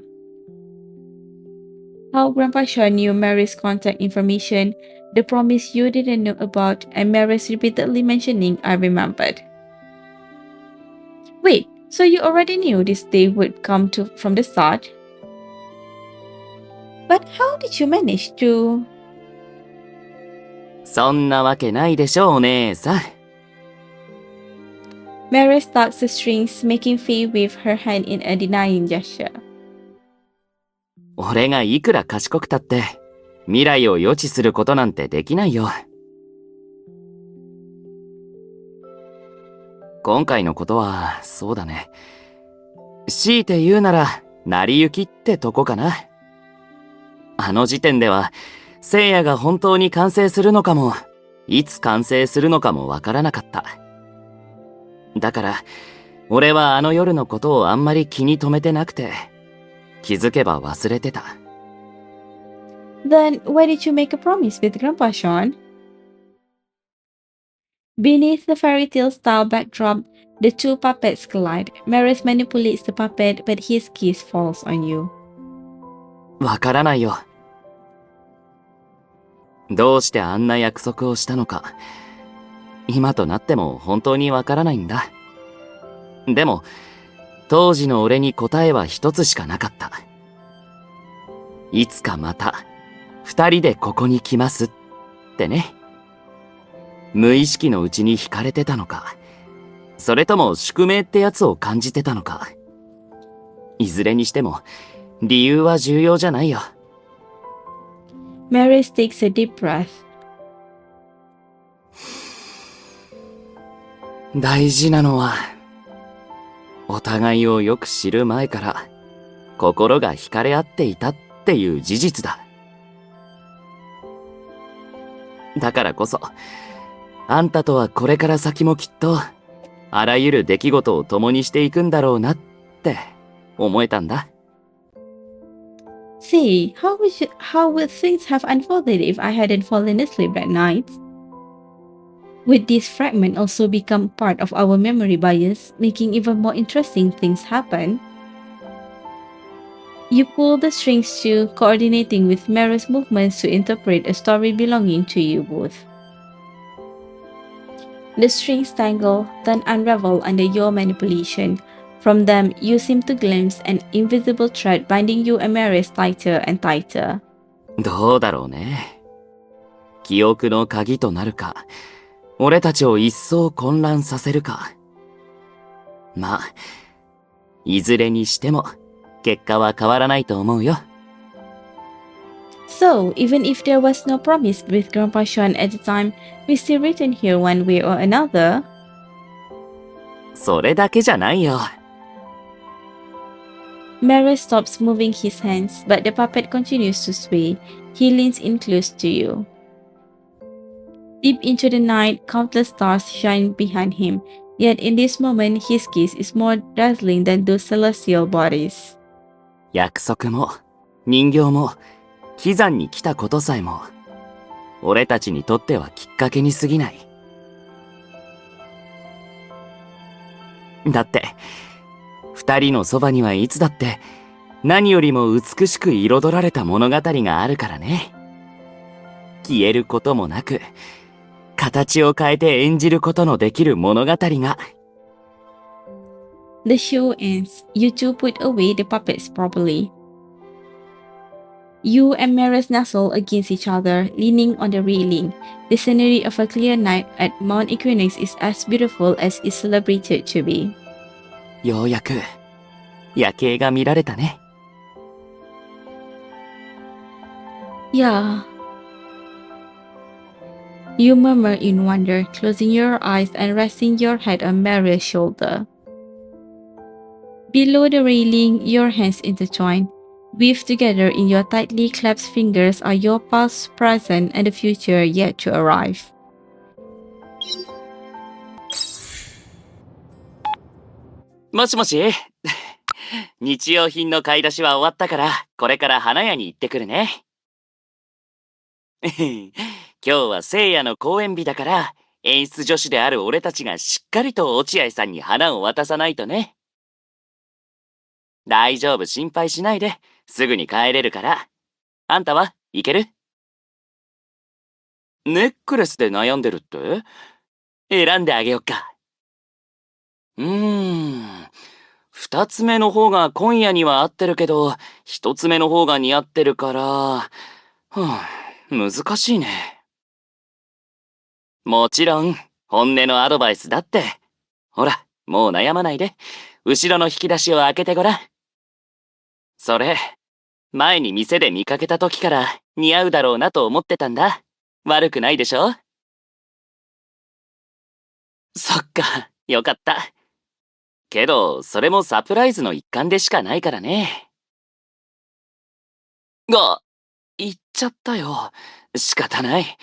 How Grandpa Sean knew Mary's contact information, the promise you didn't know about, and Mary's repeatedly mentioning I remembered. Wait, so you already knew this day would come from the start? But how did you manage to... そんなわけないでしょ、お姉さん。Marius tugs the strings, making Faye wave her hand in a denying gesture. 俺がいくら賢くたって、未来を予知することなんてできないよ。今回のことは、そうだね。強いて言うなら、成り行きってとこかな。あの時点では、聖夜が本当に完成するのかも、いつ完成するのかもわからなかった。だから、俺はあの夜のことをあんまり気に留めてなくて、気づけば忘れてた。Then why did you make a promise with Grandpa Sean? Beneath the fairy tale style backdrop, the two puppets collide. Marius manipulates the puppet, but his kiss falls on you. わからないよ。どうしてあんな約束をしたのか、今となっても本当にわからないんだ。でも、当時の俺に答えは一つしかなかった。いつかまた、二人でここに来ますってね。無意識のうちに惹かれてたのか、それとも宿命ってやつを感じてたのか。いずれにしても理由は重要じゃないよ。Marius takes a deep breath. 大事なのは、お互いをよく知る前から心が惹かれ合っていたっていう事実だ。だからこそ、あんたとはこれから先もきっとあらゆる出来事を共にしていくんだろうなって思えたんだ。See, how would things have unfolded if I hadn't fallen asleep that night? Would this fragment also become part of our memory bias, making even more interesting things happen? You pull the strings too, coordinating with Marius' movements to interpret a story belonging to you both. The strings tangle, then unravel under your manipulation. From them, you seem to glimpse an invisible thread binding you and Marius tighter and tighter. どうだろうね。記憶の鍵となるか、俺たちを一層混乱させるか。まあ、いずれにしても結果は変わらないと思うよ。So, even if there was no promise with Grandpa Sean at the time, we still return here one way or another. それだけじゃないよ。Marius stops moving his hands, but the puppet continues to sway. He leans in close to you. Deep into the night, countless stars shine behind him, yet in this moment his gaze is more dazzling than those celestial bodies. 約束も、人形も、悲山に来たことさえも、俺たちにとってはきっかけに過ぎない。だって、二人のそばにはいつだって何よりも美しく彩られた物語があるからね。消えることもなく、形を変えて演じることのできる物語が。The show ends. You two put away the puppets properly. You and Marius nestle against each other, leaning on the railing. The scenery of a clear night at Mount Equinox is as beautiful as it's celebrated to be. ようやく夜景が見られたね。Yeah. You murmur in wonder, closing your eyes and resting your head on Marius' shoulder. Below the railing, your hands intertwine. Weaved together in your tightly clasped fingers are your past, present, and the future yet to arrive. もしもし日用品の買い出しは終わったから、これから花屋に行ってくるね。今日は聖夜の公演日だから、演出助手である俺たちがしっかりと落合さんに花を渡さないとね。大丈夫、心配しないで。すぐに帰れるから。あんたは行ける？ネックレスで悩んでるって？選んであげよっか。二つ目の方が今夜には合ってるけど、一つ目の方が似合ってるから、難しいね。もちろん、本音のアドバイスだって。ほら、もう悩まないで。後ろの引き出しを開けてごらん。それ、前に店で見かけた時から似合うだろうなと思ってたんだ。悪くないでしょ？そっか、よかった。けど、それもサプライズの一環でしかないからね。言っちゃったよ。仕方ない。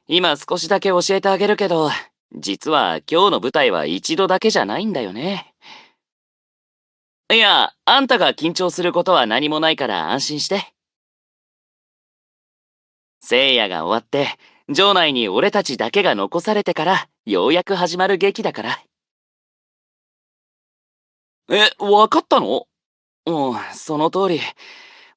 今少しだけ教えてあげるけど、実は今日の舞台は一度だけじゃないんだよね。いや、あんたが緊張することは何もないから安心して。聖夜が終わって、場内に俺たちだけが残されてから、ようやく始まる劇だから。わかったの？その通り。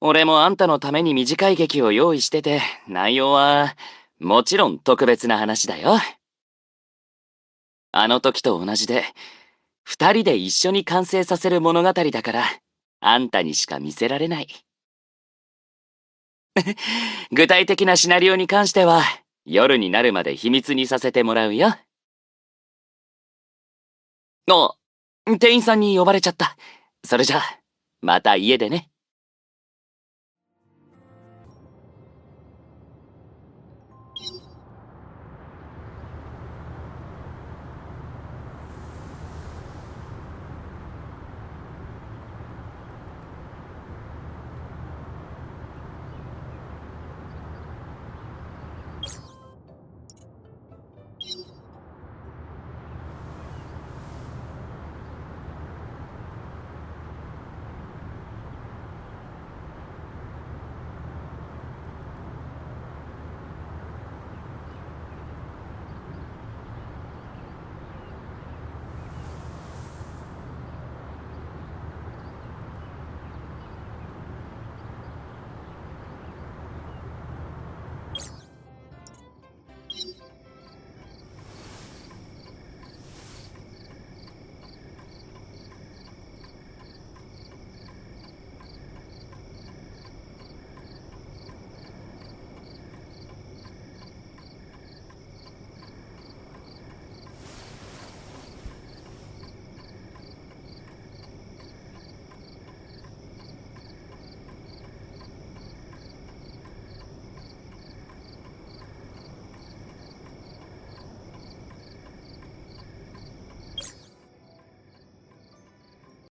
俺もあんたのために短い劇を用意してて、内容は、もちろん特別な話だよ。あの時と同じで、二人で一緒に完成させる物語だから、あんたにしか見せられない。具体的なシナリオに関しては、夜になるまで秘密にさせてもらうよ。あ、店員さんに呼ばれちゃった。それじゃあ、また家でね。